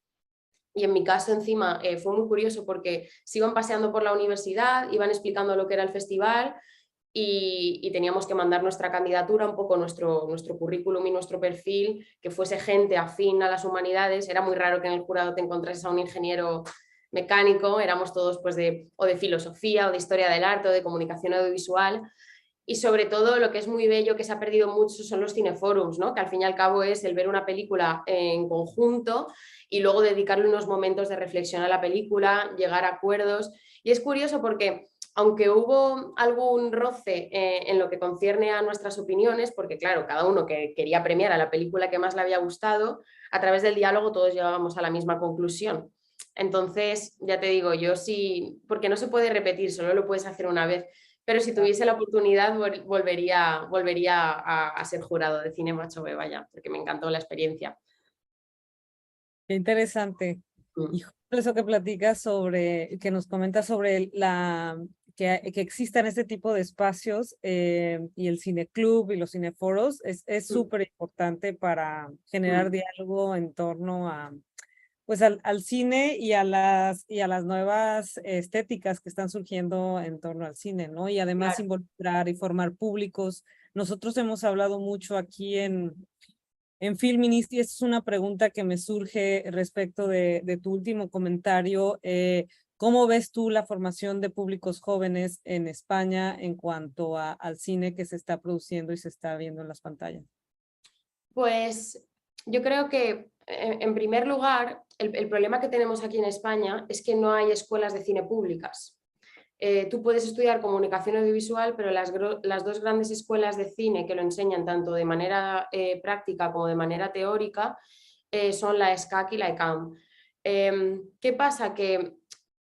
B: Y en mi caso encima fue muy curioso porque se iban paseando por la universidad, iban explicando lo que era el festival y teníamos que mandar nuestra candidatura, un poco nuestro currículum y nuestro perfil, que fuese gente afín a las humanidades. Era muy raro que en el jurado te encontrases a un ingeniero mecánico, éramos todos pues de filosofía o de historia del arte o de comunicación audiovisual. Y sobre todo lo que es muy bello, que se ha perdido mucho, son los cineforums, ¿no? Que al fin y al cabo es el ver una película en conjunto y luego dedicarle unos momentos de reflexión a la película, llegar a acuerdos. Y es curioso porque aunque hubo algún roce en lo que concierne a nuestras opiniones, porque claro, cada uno que quería premiar a la película que más le había gustado, a través del diálogo todos llegábamos a la misma conclusión. Entonces, ya te digo, yo sí, porque no se puede repetir, solo lo puedes hacer una vez, pero si tuviese la oportunidad volvería a ser jurado de Cinema Chove, vaya, porque me encantó la experiencia.
C: Qué interesante. Y justo eso que platicas que nos comentas sobre que existan este tipo de espacios y el cineclub y los cineforos es súper importante para generar diálogo en torno a pues al cine y a las nuevas estéticas que están surgiendo en torno al cine, ¿no? Y además involucrar y formar públicos. Nosotros hemos hablado mucho aquí en Filministi. Esta es una pregunta que me surge respecto de tu último comentario. ¿Cómo ves tú la formación de públicos jóvenes en España en cuanto al cine que se está produciendo y se está viendo en las pantallas?
B: Pues yo creo que, en primer lugar, el problema que tenemos aquí en España es que no hay escuelas de cine públicas. Tú puedes estudiar comunicación audiovisual, pero las dos grandes escuelas de cine que lo enseñan tanto de manera práctica como de manera teórica son la ESCAC y la ECAM. ¿Qué pasa? Que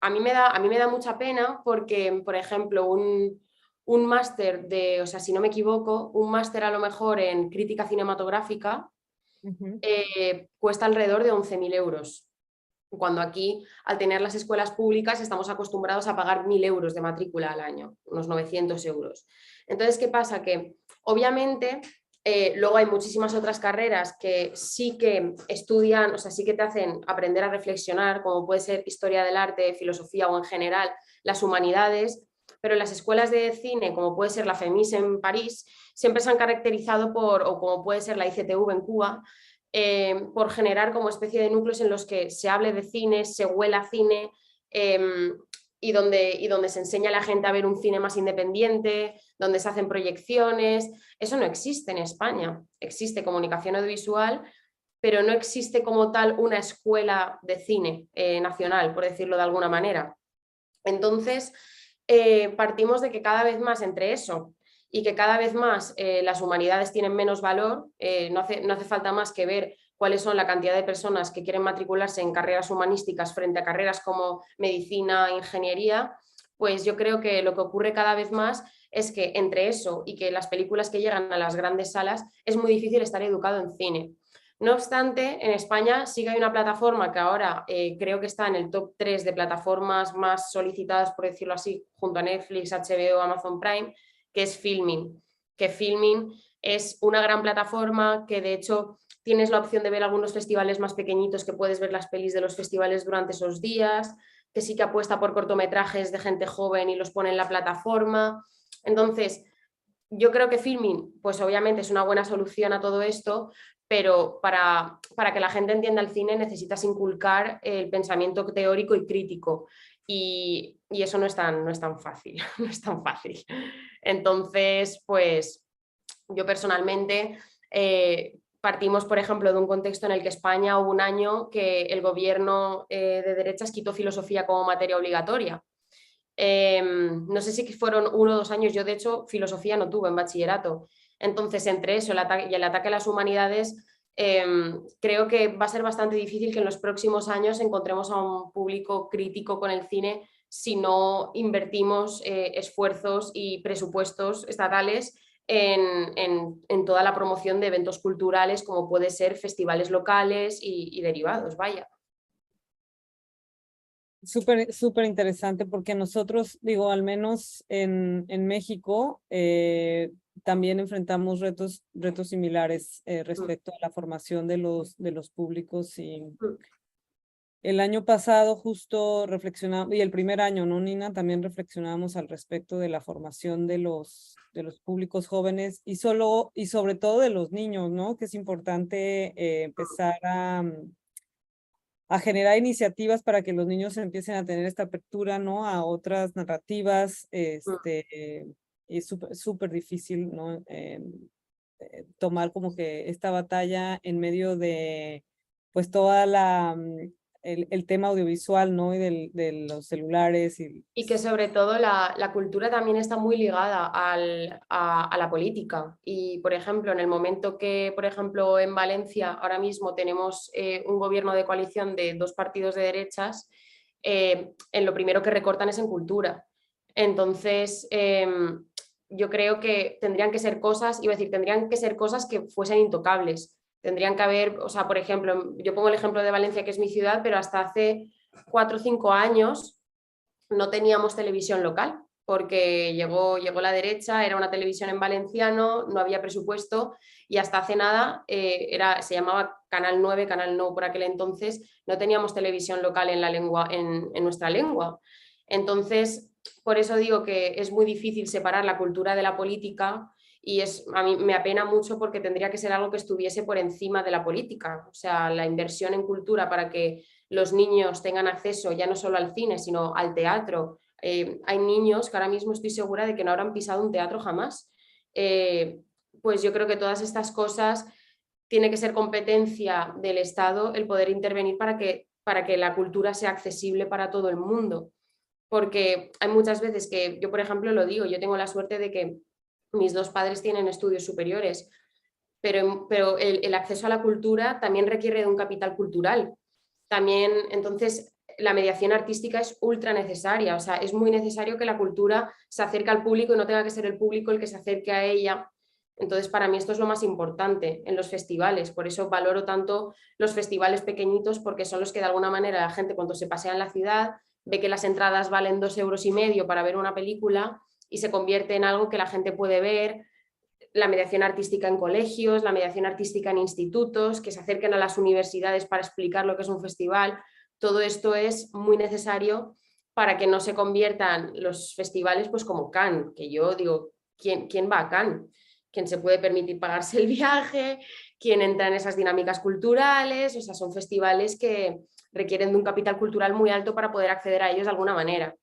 B: a mí me da mucha pena porque, por ejemplo, un máster o sea, si no me equivoco, un máster a lo mejor en crítica cinematográfica cuesta alrededor de 11.000 euros. Cuando aquí, al tener las escuelas públicas, estamos acostumbrados a pagar 1.000 euros de matrícula al año, unos 900 euros. Entonces, ¿qué pasa? Que obviamente luego hay muchísimas otras carreras que sí que estudian, o sea, sí que te hacen aprender a reflexionar, como puede ser historia del arte, filosofía o en general las humanidades, pero las escuelas de cine, como puede ser la FEMIS en París, siempre se han caracterizado o como puede ser la ICTV en Cuba, por generar como especie de núcleos en los que se hable de cine, se huela cine y donde se enseña a la gente a ver un cine más independiente, donde se hacen proyecciones. Eso no existe en España. Existe comunicación audiovisual, pero no existe como tal una escuela de cine nacional, por decirlo de alguna manera. Entonces, partimos de que cada vez más entre eso y que cada vez más las humanidades tienen menos valor, no hace falta más que ver cuáles son la cantidad de personas que quieren matricularse en carreras humanísticas frente a carreras como medicina, ingeniería, pues yo creo que lo que ocurre cada vez más es que entre eso y que las películas que llegan a las grandes salas es muy difícil estar educado en cine. No obstante, en España sí que hay una plataforma que ahora creo que está en el top 3 de plataformas más solicitadas, por decirlo así, junto a Netflix, HBO, Amazon Prime, que es Filmin. Que Filmin es una gran plataforma que de hecho tienes la opción de ver algunos festivales más pequeñitos, que puedes ver las pelis de los festivales durante esos días, que sí que apuesta por cortometrajes de gente joven y los pone en la plataforma. Entonces, yo creo que Filmin, pues obviamente es una buena solución a todo esto, pero para que la gente entienda el cine necesitas inculcar el pensamiento teórico y crítico. Y eso no es tan fácil, no es tan fácil. Entonces, pues yo personalmente partimos, por ejemplo, de un contexto en el que España hubo un año que el gobierno de derechas quitó filosofía como materia obligatoria. No sé si fueron 1 o 2 años, yo de hecho filosofía no tuve en bachillerato. Entonces, entre eso y el ataque a las humanidades, creo que va a ser bastante difícil que en los próximos años encontremos a un público crítico con el cine si no invertimos esfuerzos y presupuestos estatales en toda la promoción de eventos culturales, como puede ser festivales locales y derivados, vaya.
C: Súper interesante porque nosotros, digo, al menos en México, también enfrentamos retos similares respecto a la formación de los públicos. Y el año pasado justo reflexionamos, y el primer año, ¿no, Nina? También reflexionábamos al respecto de la formación de los públicos jóvenes y sobre todo de los niños, ¿no? Que es importante empezar a generar iniciativas para que los niños empiecen a tener esta apertura, ¿no? A otras narrativas, y es súper difícil, ¿no? Tomar como que esta batalla en medio de, pues, toda el tema audiovisual, ¿no? Y de los celulares
B: Y que sobre todo la cultura también está muy ligada a la política. Y, por ejemplo, en el momento que, por ejemplo, en Valencia ahora mismo tenemos un gobierno de coalición de 2 partidos de derechas, en lo primero que recortan es en cultura. Entonces, yo creo que tendrían que ser cosas, iba a decir, tendrían que ser cosas que fuesen intocables. Tendrían que haber, o sea, por ejemplo, yo pongo el ejemplo de Valencia, que es mi ciudad, pero hasta hace 4 o 5 años no teníamos televisión local, porque llegó la derecha, era una televisión en valenciano, no había presupuesto y hasta hace nada se llamaba Canal 9, Canal No por aquel entonces, no teníamos televisión local en, la lengua, en nuestra lengua. Entonces, por eso digo que es muy difícil separar la cultura de la política y a mí me apena mucho porque tendría que ser algo que estuviese por encima de la política. O sea, la inversión en cultura para que los niños tengan acceso ya no solo al cine, sino al teatro. Hay niños que ahora mismo estoy segura de que no habrán pisado un teatro jamás. Pues yo creo que todas estas cosas tiene que ser competencia del Estado el poder intervenir para que la cultura sea accesible para todo el mundo. Porque hay muchas veces que yo, por ejemplo, lo digo, yo tengo la suerte de que mis 2 padres tienen estudios superiores, pero el acceso a la cultura también requiere de un capital cultural. También, entonces, la mediación artística es ultra necesaria, o sea, es muy necesario que la cultura se acerque al público y no tenga que ser el público el que se acerque a ella. Entonces, para mí esto es lo más importante en los festivales, por eso valoro tanto los festivales pequeñitos, porque son los que de alguna manera la gente cuando se pasea en la ciudad ve que las entradas valen 2,5 € para ver una película y se convierte en algo que la gente puede ver. La mediación artística en colegios, la mediación artística en institutos, que se acerquen a las universidades para explicar lo que es un festival. Todo esto es muy necesario para que no se conviertan los festivales pues como Cannes, que yo digo, ¿quién va a Cannes? ¿Quién se puede permitir pagarse el viaje? ¿Quién entra en esas dinámicas culturales? O sea, son festivales que requieren de un capital cultural muy alto para poder acceder a ellos de alguna manera.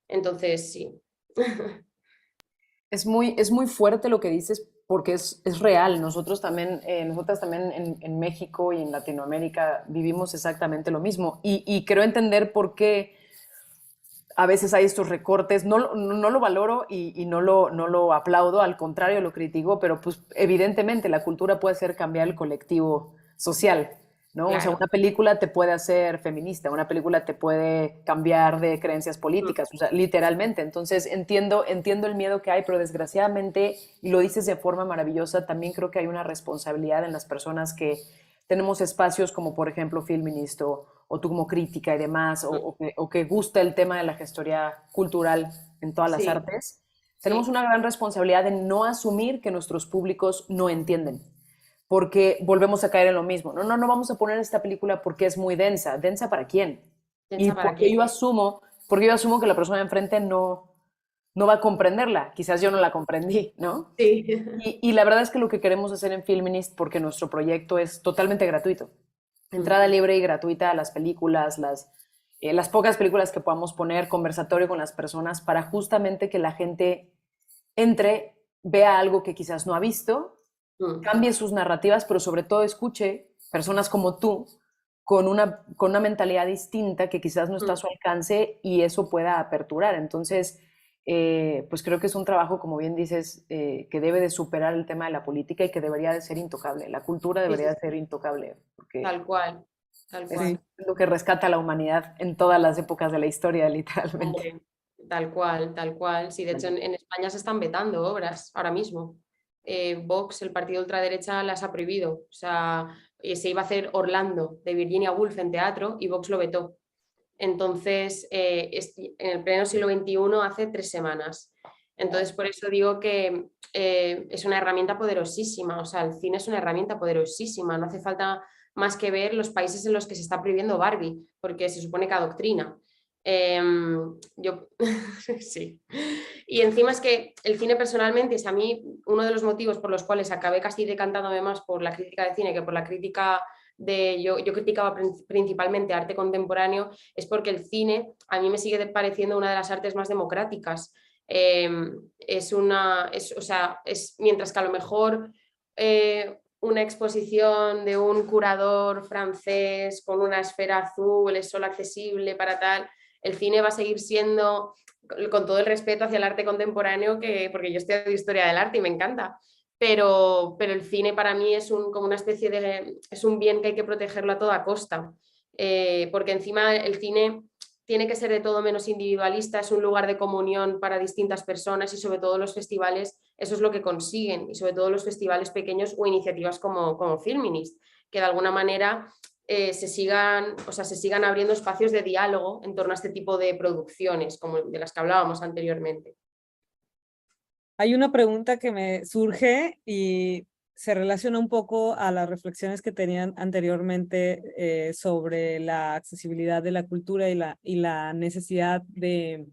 B: Entonces, sí.
A: Es muy fuerte lo que dices porque es real. Nosotros también, nosotras también en México y en Latinoamérica vivimos exactamente lo mismo. Y creo entender por qué a veces hay estos recortes. No lo valoro y no lo aplaudo, al contrario, lo critico, pero pues evidentemente la cultura puede hacer cambiar el colectivo social, ¿no? O sea,
B: Claro.
A: una película te puede hacer feminista, una película te puede cambiar de creencias
B: Mm.
A: políticas, o sea, literalmente. Entonces entiendo el miedo que hay, pero desgraciadamente, y lo dices de forma maravillosa, también creo que hay una responsabilidad en las personas que tenemos espacios como por ejemplo Filminist o tú como crítica y demás, o que gusta el tema de la gestoría cultural en todas las
B: Sí,
A: artes, tenemos
B: sí.
A: una gran responsabilidad de no asumir que nuestros públicos no entienden, porque volvemos a caer en lo mismo. No vamos a poner esta película porque es muy densa. ¿Densa para quién? Y
B: ¿Piensa para qué?
A: porque yo asumo que la persona de enfrente no va a comprenderla. Quizás yo no la comprendí, ¿no?
B: Sí.
A: Y la verdad es que lo que queremos hacer en Filminist, porque nuestro proyecto es totalmente gratuito,
B: Mm.
A: entrada libre y gratuita a las películas, las pocas películas que podamos poner, conversatorio con las personas, para justamente que la gente entre, vea algo que quizás no ha visto,
B: Mm.
A: cambie sus narrativas, pero sobre todo escuche personas como tú con una mentalidad distinta que quizás no está a
B: Mm.
A: su alcance y eso pueda aperturar. Entonces, pues creo que es un trabajo, como bien dices, que debe de superar el tema de la política y que debería de ser intocable. La cultura
B: Sí,
A: debería
B: sí,
A: de ser intocable porque
B: tal cual, tal
A: es
B: cual.
C: Sí.
A: lo que rescata a la humanidad en todas las épocas de la historia, literalmente.
B: Hombre, tal cual, tal cual. Sí, de hecho en España se están vetando obras ahora mismo. Vox, el partido ultraderecha, las ha prohibido. O sea, se iba a hacer Orlando de Virginia Woolf en teatro y Vox lo vetó. Entonces, en el pleno siglo XXI hace 3 semanas. Entonces, por eso digo que es una herramienta poderosísima. O sea, el cine es una herramienta poderosísima. No hace falta más que ver los países en los que se está prohibiendo Barbie, porque se supone que adoctrina. Yo, sí. Y encima es que el cine personalmente es a mí uno de los motivos por los cuales acabé casi decantándome más por la crítica de cine que por la crítica yo criticaba principalmente arte contemporáneo, es porque el cine a mí me sigue pareciendo una de las artes más democráticas. O sea, mientras que a lo mejor una exposición de un curador francés con una esfera azul es solo accesible para tal, el cine va a seguir siendo, con todo el respeto hacia el arte contemporáneo, porque yo estudio historia del arte y me encanta, pero el cine para mí es como una especie es un bien que hay que protegerlo a toda costa, porque encima el cine tiene que ser de todo menos individualista, es un lugar de comunión para distintas personas y sobre todo los festivales, eso es lo que consiguen, y sobre todo los festivales pequeños o iniciativas como Filminist, que de alguna manera se sigan abriendo espacios de diálogo en torno a este tipo de producciones, como de las que hablábamos anteriormente.
C: Hay una pregunta que me surge y se relaciona un poco a las reflexiones que tenían anteriormente sobre la accesibilidad de la cultura y la necesidad de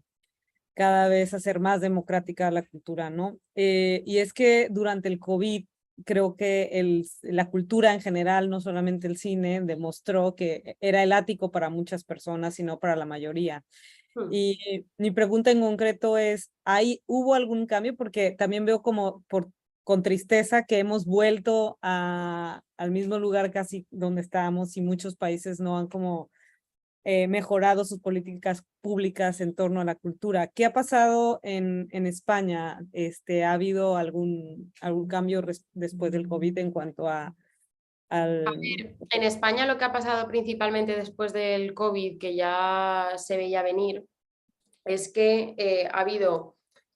C: cada vez hacer más democrática la cultura, ¿no? Y es que durante el COVID creo que la cultura en general, no solamente el cine, demostró que era el ático para muchas personas, sino para la mayoría. Y mi pregunta en concreto es, ¿hubo algún cambio? Porque también veo con tristeza que hemos vuelto al mismo lugar casi donde estábamos y muchos países no han como mejorado sus políticas públicas en torno a la cultura. ¿Qué ha pasado en España? ¿Ha habido algún cambio después del COVID en cuanto al...
B: En España lo que ha pasado principalmente después del COVID, que ya se veía venir, es que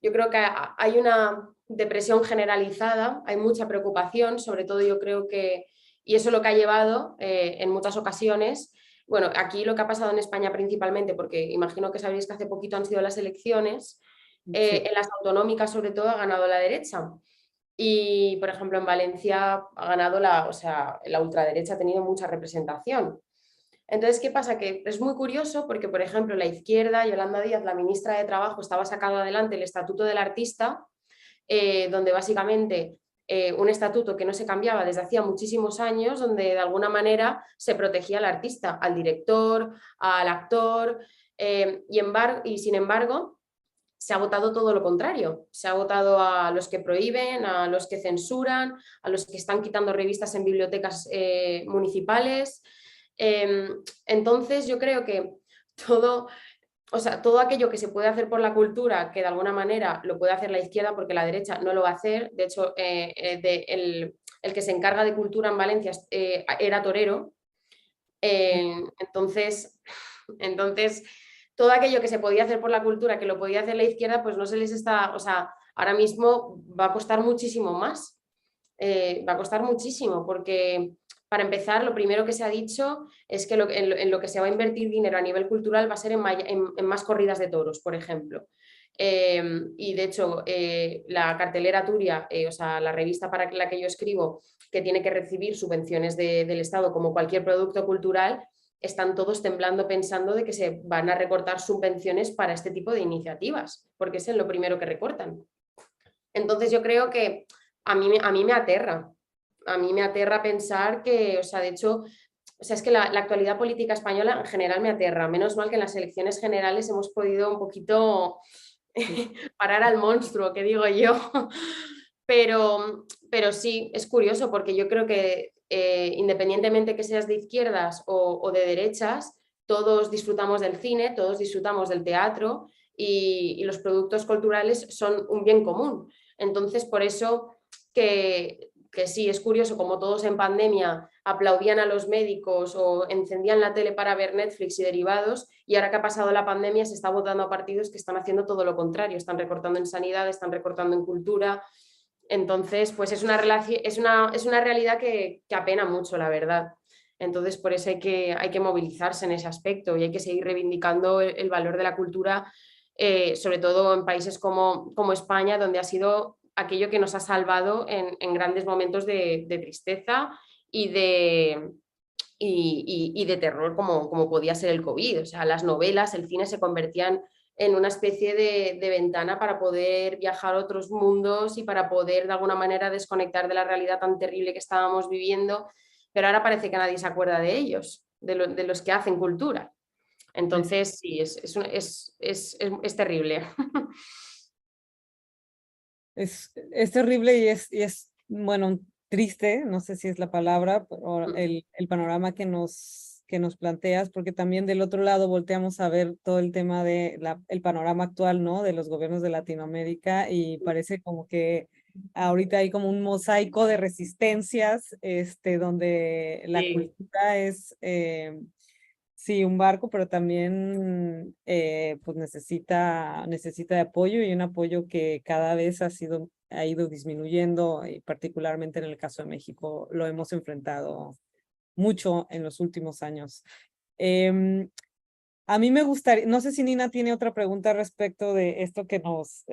B: yo creo que hay una depresión generalizada, hay mucha preocupación, sobre todo yo creo que, y eso es lo que ha llevado en muchas ocasiones, bueno, aquí lo que ha pasado en España principalmente, porque imagino que sabéis que hace poquito han sido las elecciones,
C: Sí.
B: en las autonómicas sobre todo ha ganado la derecha. Y, por ejemplo, en Valencia ha ganado o sea, la ultraderecha ha tenido mucha representación. Entonces, ¿qué pasa? Que es muy curioso porque, por ejemplo, la izquierda, Yolanda Díaz, la ministra de Trabajo, estaba sacando adelante el Estatuto del Artista, donde básicamente un estatuto que no se cambiaba desde hacía muchísimos años, donde de alguna manera se protegía al artista, al director, al actor, y sin embargo, se ha votado todo lo contrario. Se ha votado a los que prohíben, a los que censuran, a los que están quitando revistas en bibliotecas municipales. Entonces yo creo que todo, o sea, todo aquello que se puede hacer por la cultura, que de alguna manera lo puede hacer la izquierda porque la derecha no lo va a hacer. De hecho, el que se encarga de cultura en Valencia era torero. Entonces, todo aquello que se podía hacer por la cultura, que lo podía hacer la izquierda, pues no se les está, o sea, ahora mismo va a costar muchísimo más. Va a costar muchísimo porque, para empezar, lo primero que se ha dicho es que en lo que se va a invertir dinero a nivel cultural va a ser en más corridas de toros, por ejemplo. Y de hecho, la cartelera Turia, o sea, la revista para la que yo escribo, que tiene que recibir subvenciones del Estado como cualquier producto cultural, están todos temblando pensando de que se van a recortar subvenciones para este tipo de iniciativas, porque es en lo primero que recortan. Entonces yo creo que a mí me aterra. A mí me aterra pensar que, o sea, de hecho, o sea, es que la actualidad política española en general me aterra. Menos mal que en las elecciones generales hemos podido un poquito parar al monstruo, que digo yo. Pero sí, es curioso porque yo creo que independientemente que seas de izquierdas o de derechas, todos disfrutamos del cine, todos disfrutamos del teatro y los productos culturales son un bien común. Entonces, por eso que sí, es curioso como todos en pandemia aplaudían a los médicos o encendían la tele para ver Netflix y derivados, y ahora que ha pasado la pandemia se está votando a partidos que están haciendo todo lo contrario, están recortando en sanidad, están recortando en cultura. Entonces, pues es una realidad que apena mucho, la verdad. Entonces, por eso hay que movilizarse en ese aspecto y hay que seguir reivindicando el valor de la cultura, sobre todo en países como España, donde ha sido aquello que nos ha salvado en grandes momentos de tristeza y de terror, como podía ser el COVID. O sea, las novelas, el cine se convertían en una especie de ventana para poder viajar a otros mundos y para poder de alguna manera desconectar de la realidad tan terrible que estábamos viviendo, pero ahora parece que nadie se acuerda de ellos, de los que hacen cultura. Entonces, sí, es terrible.
C: Es terrible y es, bueno, triste, no sé si es la palabra, el panorama que nos planteas, porque también del otro lado volteamos a ver todo el tema de el panorama actual, ¿no? De los gobiernos de Latinoamérica, y parece como que ahorita hay como un mosaico de resistencias, donde la cultura es... sí, un barco, pero también pues necesita de apoyo, y un apoyo que cada vez ha ido disminuyendo, y particularmente en el caso de México lo hemos enfrentado mucho en los últimos años. A mí me gustaría, no sé si Nina tiene otra pregunta respecto de esto que nos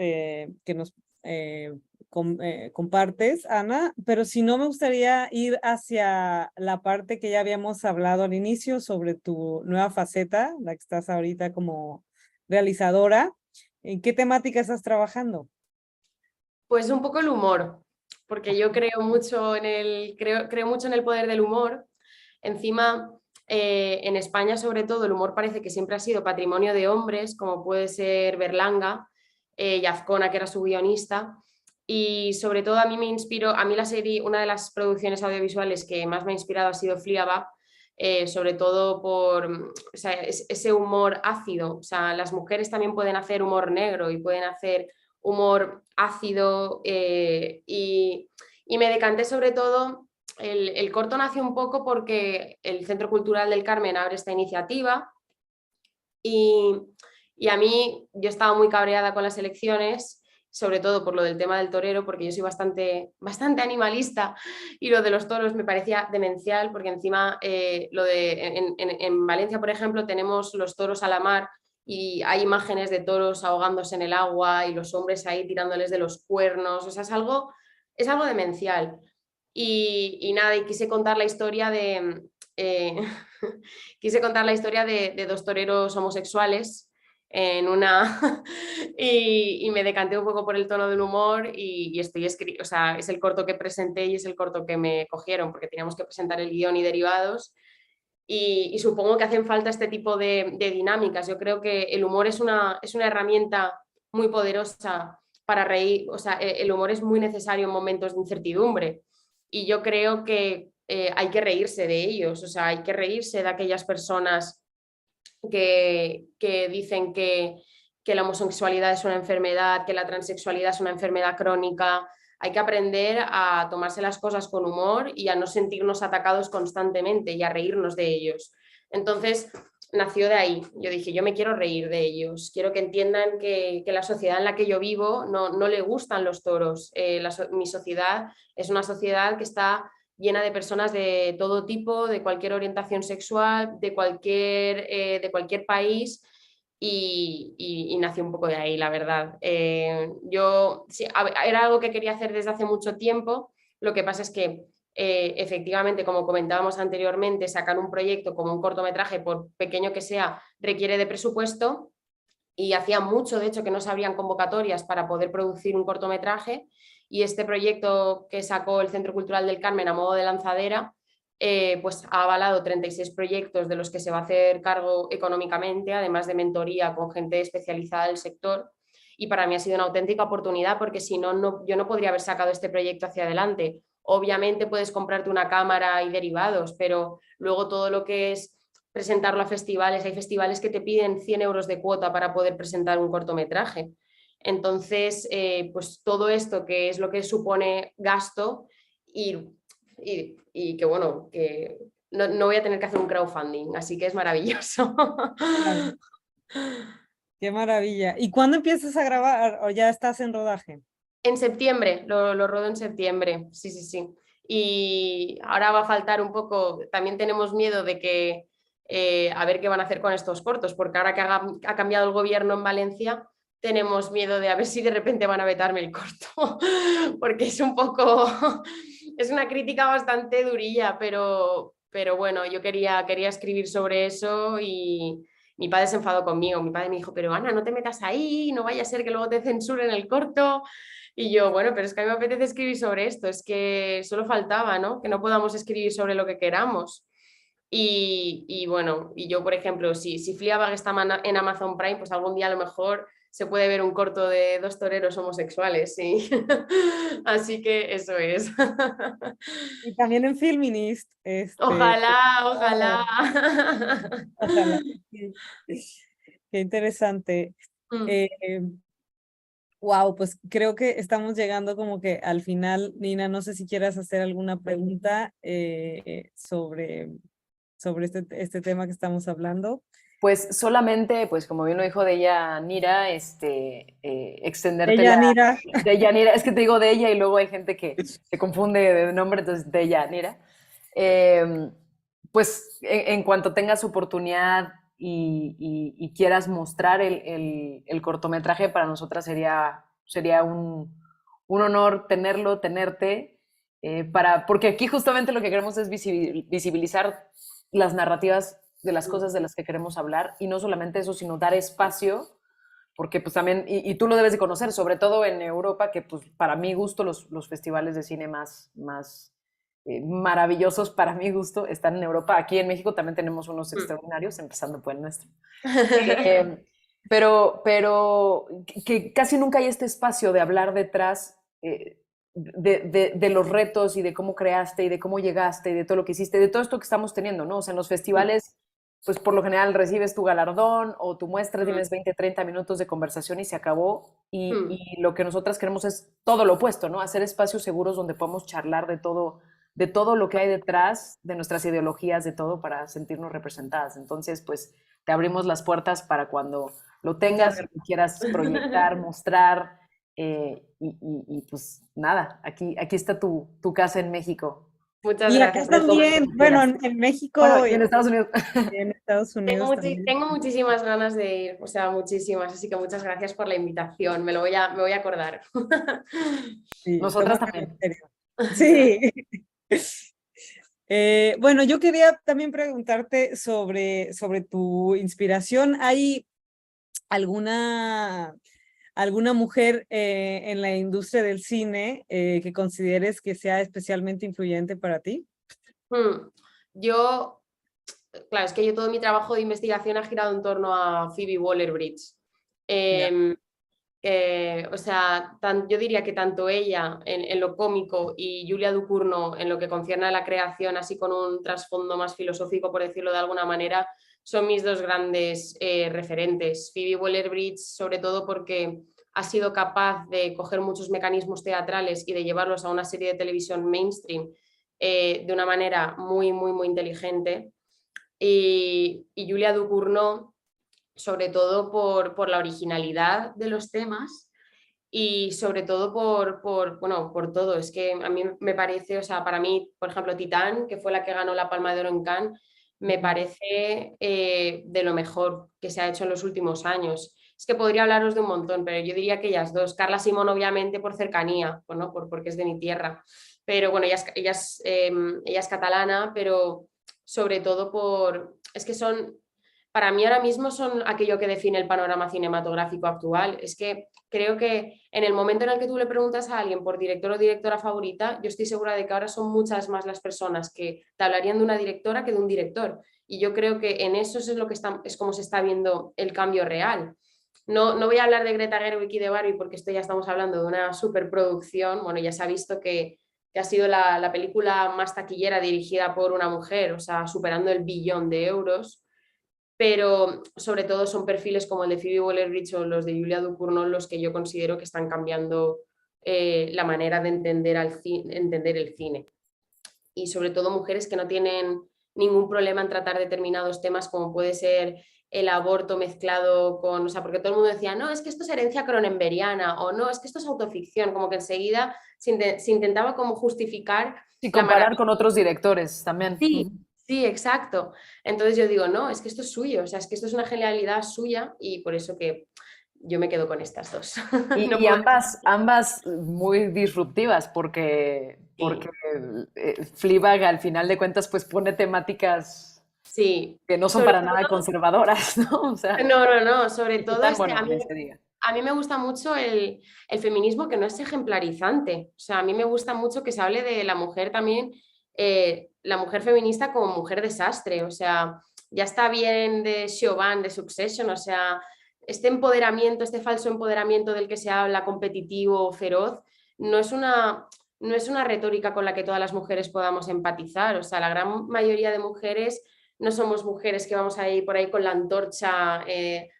C: compartes, Ana, pero si no, me gustaría ir hacia la parte que ya habíamos hablado al inicio sobre tu nueva faceta, la que estás ahorita como realizadora. ¿En qué temática estás trabajando?
B: Pues un poco el humor, porque yo creo mucho creo mucho en el poder del humor. Encima, en España, sobre todo, el humor parece que siempre ha sido patrimonio de hombres, como puede ser Berlanga y Azcona, que era su guionista. Y sobre todo a mí me inspiró, a mí la serie, una de las producciones audiovisuales que más me ha inspirado ha sido Fleabag, sobre todo por, o sea, ese humor ácido. O sea, las mujeres también pueden hacer humor negro y pueden hacer humor ácido, y me decanté sobre todo, el corto nació un poco porque el Centro Cultural del Carmen abre esta iniciativa y a mí yo estaba muy cabreada con las elecciones, sobre todo por lo del tema del torero, porque yo soy bastante animalista y lo de los toros me parecía demencial, porque encima en Valencia, por ejemplo, tenemos los toros a la mar y hay imágenes de toros ahogándose en el agua y los hombres ahí tirándoles de los cuernos. O sea, es algo demencial. Y nada, y quise contar la historia quise contar la historia de dos toreros homosexuales en una y me decanté un poco por el tono del humor y o sea, es el corto que presenté y es el corto que me cogieron, porque teníamos que presentar el guión y derivados, y supongo que hacen falta este tipo de dinámicas. Yo creo que el humor es una herramienta muy poderosa para reír, o sea, el humor es muy necesario en momentos de incertidumbre y yo creo que hay que reírse de ellos, o sea, hay que reírse de aquellas personas que dicen que la homosexualidad es una enfermedad, que la transexualidad es una enfermedad crónica. Hay que aprender a tomarse las cosas con humor y a no sentirnos atacados constantemente y a reírnos de ellos. Entonces, nació de ahí. Yo dije, yo me quiero reír de ellos, quiero que entiendan que la sociedad en la que yo vivo no le gustan los toros. Mi sociedad es una sociedad que está llena de personas de todo tipo, de cualquier orientación sexual, de cualquier país. Y nació un poco de ahí, la verdad. Yo sí, era algo que quería hacer desde hace mucho tiempo, lo que pasa es que efectivamente, como comentábamos anteriormente, sacar un proyecto como un cortometraje, por pequeño que sea, requiere de presupuesto y hacía mucho, de hecho, que no se abrían convocatorias para poder producir un cortometraje y este proyecto que sacó el Centro Cultural del Carmen a modo de lanzadera, pues ha avalado 36 proyectos de los que se va a hacer cargo económicamente, además de mentoría con gente especializada del sector. Y para mí ha sido una auténtica oportunidad porque si no, yo no podría haber sacado este proyecto hacia adelante. Obviamente puedes comprarte una cámara y derivados, pero luego todo lo que es presentarlo a festivales, hay festivales que te piden 100 euros de cuota para poder presentar un cortometraje. Entonces, pues todo esto que es lo que supone gasto y que bueno, que no voy a tener que hacer un crowdfunding, así que es maravilloso.
C: Claro, qué maravilla. ¿Y cuándo empiezas a grabar o ya estás en rodaje?
B: En septiembre, lo rodo en septiembre, sí, sí, sí. Y ahora va a faltar un poco, también tenemos miedo de que, a ver qué van a hacer con estos cortos, porque ahora que ha cambiado el gobierno en Valencia, tenemos miedo de a ver si de repente van a vetarme el corto, porque es un poco, es una crítica bastante durilla, pero bueno, yo quería escribir sobre eso y mi padre se enfadó conmigo, mi padre me dijo, pero Ana, no te metas ahí, no vaya a ser que luego te censuren el corto. Y yo, bueno, pero es que a mí me apetece escribir sobre esto, es que solo faltaba, ¿no? Que no podamos escribir sobre lo que queramos. Y bueno, y yo, por ejemplo, si Fleabag está en Amazon Prime, pues algún día a lo mejor se puede ver un corto de dos toreros homosexuales, sí. Así que eso es.
C: Y también en Filminist,
B: Ojalá, ojalá.
C: oh, ojalá. Sí. Qué interesante.
B: Mm.
C: Wow, pues creo que estamos llegando como que al final, Nina, no sé si quieras hacer alguna pregunta sobre este tema que estamos hablando.
A: Pues solamente, pues como bien lo dijo de ella Nira, extenderte
C: Ella, Nira.
A: de ella Nira, es que te digo de ella y luego hay gente que se confunde de nombre, entonces de ella Nira. Eh, pues en cuanto tengas oportunidad y quieras mostrar el cortometraje, para nosotras sería un honor tenerlo, tenerte, porque aquí justamente lo que queremos es visibilizar las narrativas de las cosas de las que queremos hablar y no solamente eso, sino dar espacio, porque pues también, y tú lo debes de conocer, sobre todo en Europa, que pues para mi gusto los festivales de cine más maravillosos para mi gusto están en Europa. Aquí en México también tenemos unos extraordinarios, empezando por el nuestro. Pero que casi nunca hay este espacio de hablar detrás de los retos y de cómo creaste y de cómo llegaste y de todo lo que hiciste, de todo esto que estamos teniendo, ¿no? O sea, en los festivales, pues por lo general recibes tu galardón o tu muestra, tienes 20, 30 minutos de conversación y se acabó. Y lo que nosotras queremos es todo lo opuesto, ¿no? Hacer espacios seguros donde podamos charlar de todo lo que hay detrás, de nuestras ideologías, de todo, para sentirnos representadas. Entonces, pues te abrimos las puertas para cuando lo tengas y quieras proyectar, mostrar. Pues nada, aquí está tu casa en México.
B: Muchas
C: Y acá
B: gracias.
A: De todo lo
C: también,
A: que
C: bueno,
A: quieras.
C: en México
A: Bueno, y en Estados Unidos.
C: y en Estados Unidos también.
B: Tengo muchísimas ganas de ir, o sea, muchísimas, así que muchas gracias por la invitación, me voy a acordar.
C: Sí,
A: Nosotras
C: tómatelo en
A: también.
C: serio. Sí. Bueno, yo quería también preguntarte sobre tu inspiración. ¿Hay alguna mujer en la industria del cine que consideres que sea especialmente influyente para ti?
B: Yo, claro, es que yo todo mi trabajo de investigación ha girado en torno a Phoebe Waller-Bridge,
C: Ya.
B: que O sea, yo diría que tanto ella en lo cómico y Julia Ducournau en lo que concierne a la creación, así con un trasfondo más filosófico, por decirlo de alguna manera, son mis dos grandes referentes. Phoebe Waller-Bridge, sobre todo porque ha sido capaz de coger muchos mecanismos teatrales y de llevarlos a una serie de televisión mainstream de una manera muy, muy, muy inteligente. Y Julia Ducournau, sobre todo por la originalidad de los temas y sobre todo bueno, por todo. Es que a mí me parece, o sea, para mí, por ejemplo, Titán, que fue la que ganó la Palma de Oro en Cannes, me parece de lo mejor que se ha hecho en los últimos años. Es que podría hablaros de un montón, pero yo diría que ellas dos. Carla Simón, obviamente, por cercanía, bueno, porque es de mi tierra. Pero bueno, ella es catalana, pero sobre todo es que para mí ahora mismo son aquello que define el panorama cinematográfico actual. Es que creo que en el momento en el que tú le preguntas a alguien por director o directora favorita, yo estoy segura de que ahora son muchas más las personas que te hablarían de una directora que de un director. Y yo creo que en eso es lo que es como se está viendo el cambio real. No voy a hablar de Greta Gerwig y de Barbie porque esto ya estamos hablando de una superproducción. Bueno, ya se ha visto que ha sido la película más taquillera dirigida por una mujer, o sea, superando el billón de euros, pero sobre todo son perfiles como el de Phoebe Waller-Bridge o los de Julia Ducournau los que yo considero que están cambiando la manera de entender el cine. Y sobre todo mujeres que no tienen ningún problema en tratar determinados temas como puede ser el aborto mezclado con, o sea, porque todo el mundo decía, no, es que esto es herencia cronenberiana o no, es que esto es autoficción, como que enseguida se intentaba como justificar
A: Y
B: la
A: comparar
B: maravilla.
A: con otros directores también.
B: Sí, sí, exacto. Entonces yo digo, no, es que esto es suyo, o sea, es que esto es una genialidad suya y por eso que yo me quedo con estas dos. No
A: Y
B: puedo
A: ambas muy disruptivas, porque
B: decir.
A: Fleabag al final de cuentas pues pone temáticas
B: Sí,
A: que no son
B: sobre
A: para nada
B: todo,
A: conservadoras, ¿no? O sea,
B: no, sobre
A: y
B: todo
A: Titán, bueno, ni se diga.
B: a mí me gusta mucho el feminismo que no es ejemplarizante. O sea, a mí me gusta mucho que se hable de la mujer también, la mujer feminista como mujer desastre. O sea, ya está bien de Siobhan, de Succession, o sea, este empoderamiento, este falso empoderamiento del que se habla, competitivo, feroz, no es una, no es una retórica con la que todas las mujeres podamos empatizar. O sea, la gran mayoría de mujeres no somos mujeres que vamos a ir por ahí con la antorcha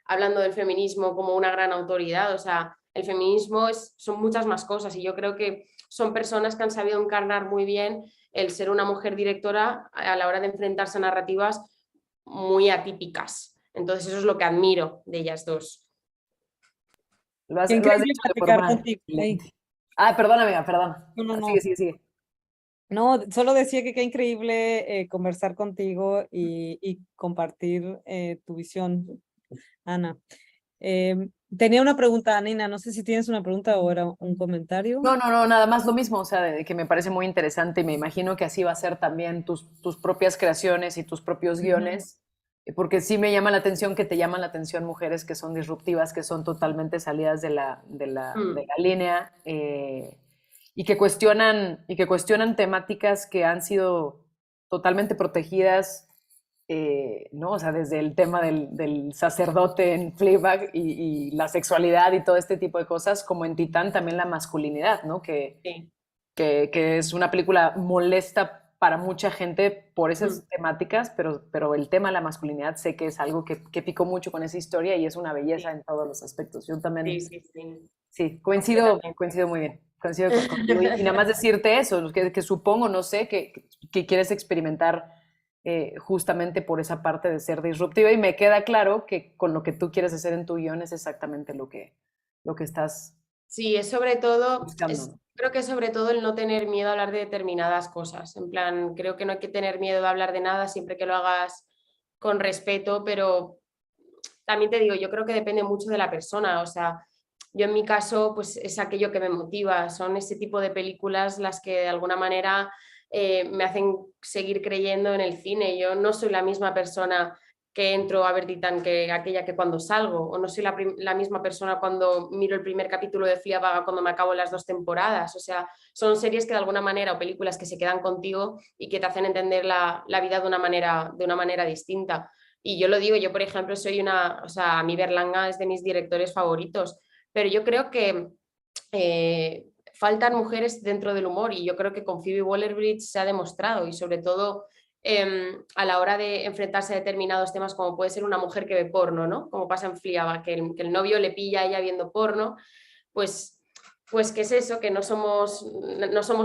B: hablando del feminismo como una gran autoridad. O sea, el feminismo son muchas más cosas y yo creo que son personas que han sabido encarnar muy bien el ser una mujer directora a la hora de enfrentarse a narrativas muy atípicas. Entonces eso es lo que admiro de ellas dos.
C: Qué
A: Lo has
C: increíble
A: dicho de
C: platicar
A: forma
C: contigo. Ey,
A: excelente. Ah, perdón, amiga, perdón.
C: no, no,
A: Sigue,
C: no.
A: sigue, sigue.
C: No, solo decía que qué increíble conversar contigo y compartir tu visión, Ana. Tenía una pregunta, Nina, no sé si tienes una pregunta o era un comentario.
A: No, no, no, nada más lo mismo, o sea, de que me parece muy interesante y me imagino que así va a ser también tus propias creaciones y tus propios guiones, porque sí me llama la atención que te llaman la atención mujeres que son disruptivas, que son totalmente salidas de
B: Mm,
A: la línea y que cuestionan temáticas que han sido totalmente protegidas, ¿no? O sea, desde el tema del sacerdote en Fleabag y la sexualidad y todo este tipo de cosas, como en Titán también la masculinidad, ¿no?
B: sí.
A: Que es una película molesta para mucha gente por
B: Mm,
A: esas temáticas, pero el tema de la masculinidad sé que es algo que picó mucho con esa historia y es una belleza
B: sí,
A: en todos los aspectos. Yo también,
B: sí, sí, sí,
A: sí,
B: completamente.
A: coincido muy bien. Coincido contigo. Y nada más decirte eso, que supongo, no sé, que quieres experimentar justamente por esa parte de ser disruptiva y me queda claro que con lo que tú quieres hacer en tu guión es exactamente lo que estás
B: Sí, es sobre todo,
A: buscando, ¿no?
B: creo que es sobre todo el no tener miedo a hablar de determinadas cosas. En plan, creo que no hay que tener miedo a hablar de nada siempre que lo hagas con respeto, pero también te digo, yo creo que depende mucho de la persona. O sea, yo en mi caso, pues es aquello que me motiva, son ese tipo de películas las que de alguna manera me hacen seguir creyendo en el cine. Yo no soy la misma persona que entro a ver Titán que aquella que cuando salgo, o no soy la misma persona cuando miro el primer capítulo de Fleabag cuando me acabo las dos temporadas. O sea, son series que de alguna manera o películas que se quedan contigo y que te hacen entender la vida de una manera distinta. Y yo lo digo, yo por ejemplo soy o sea, a mí Berlanga es de mis directores favoritos, pero yo creo que faltan mujeres dentro del humor y yo creo que con Phoebe Waller-Bridge se ha demostrado y sobre todo a la hora de enfrentarse a determinados temas como puede ser una mujer que ve porno, ¿no? Como pasa en Fleabag, que el novio le pilla a ella viendo porno, pues ¿qué es eso? Que no somos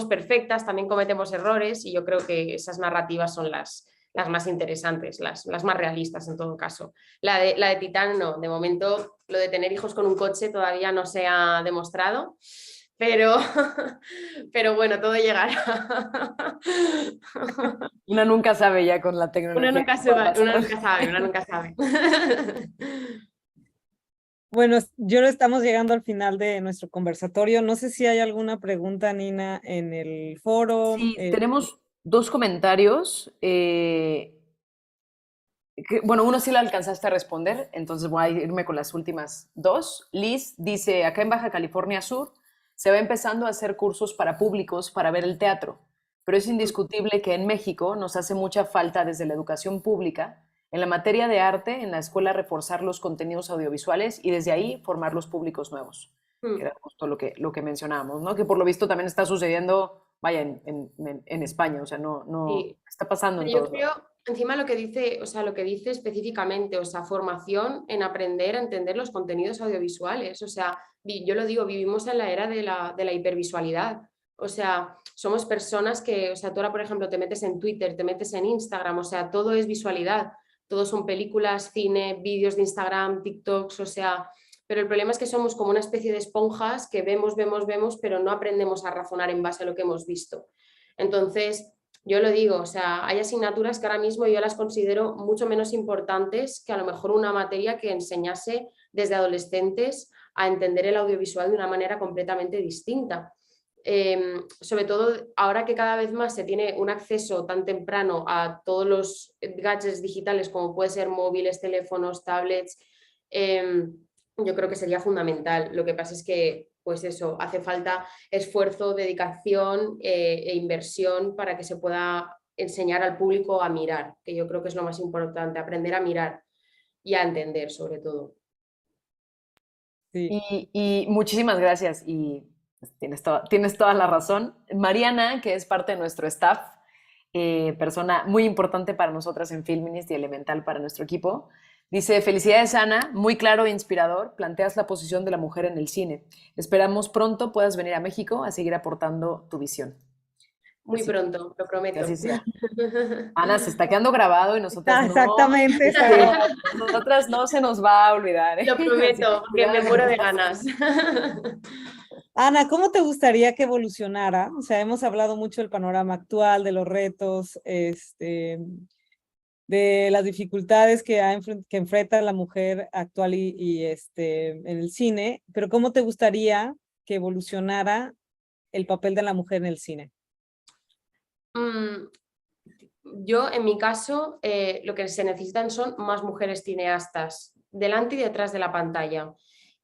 B: perfectas, también cometemos errores y yo creo que esas narrativas son las más interesantes, las más realistas en todo caso. La de Titán no, de momento lo de tener hijos con un coche todavía no se ha demostrado, pero, pero bueno, todo llegará.
A: Una nunca sabe ya con la tecnología.
B: Una nunca sabe.
C: Bueno, yo lo estamos llegando al final de nuestro conversatorio. No sé si hay alguna pregunta, Nina, en el foro.
A: Sí, tenemos dos comentarios. Bueno, uno sí lo alcanzaste a responder, entonces voy a irme con las últimas dos. Liz dice, acá en Baja California Sur se va empezando a hacer cursos para públicos para ver el teatro, pero es indiscutible que en México nos hace mucha falta desde la educación pública, en la materia de arte, en la escuela reforzar los contenidos audiovisuales y desde ahí formar los públicos nuevos, que era justo lo que mencionábamos, ¿no? Que por lo visto también está sucediendo, vaya, en España, o sea,
B: Sí.
A: está pasando en
B: Yo
A: todos
B: creo,
A: lados.
B: encima lo que dice, o sea, lo que dice específicamente, o sea, formación en aprender a entender los contenidos audiovisuales. O sea, yo lo digo, vivimos en la era de la hipervisualidad. O sea, somos personas que, o sea, tú ahora, por ejemplo, te metes en Twitter, te metes en Instagram, o sea, todo es visualidad. Todo son películas, cine, vídeos de Instagram, TikToks, o sea, pero el problema es que somos como una especie de esponjas que vemos, vemos, vemos, pero no aprendemos a razonar en base a lo que hemos visto. Entonces, yo lo digo, o sea, hay asignaturas que ahora mismo yo las considero mucho menos importantes que a lo mejor una materia que enseñase desde adolescentes a entender el audiovisual de una manera completamente distinta. Sobre todo ahora que cada vez más se tiene un acceso tan temprano a todos los gadgets digitales como puede ser móviles, teléfonos, tablets, yo creo que sería fundamental. Lo que pasa es que, pues eso, hace falta esfuerzo, dedicación e inversión para que se pueda enseñar al público a mirar, que yo creo que es lo más importante, aprender a mirar y a entender sobre todo.
C: Sí.
A: Y muchísimas gracias y pues, tienes toda la razón. Mariana, que es parte de nuestro staff, persona muy importante para nosotras en Filminist y elemental para nuestro equipo, dice, felicidades Ana, muy claro e inspirador, planteas la posición de la mujer en el cine. Esperamos pronto puedas venir a México a seguir aportando tu visión.
B: Muy
A: Así
B: pronto, lo
A: que
B: prometo.
A: así sea. Ana, se está quedando grabado y nosotras no.
C: Exactamente.
A: Nosotras no se nos va a olvidar.
B: Lo prometo, porque me muero de ganas.
C: Ana, ¿cómo te gustaría que evolucionara? O sea, hemos hablado mucho del panorama actual, de los retos, de las dificultades que enfrenta la mujer actual en el cine, pero ¿cómo te gustaría que evolucionara el papel de la mujer en el cine?
B: Yo, en mi caso, lo que se necesitan son más mujeres cineastas, delante y detrás de la pantalla.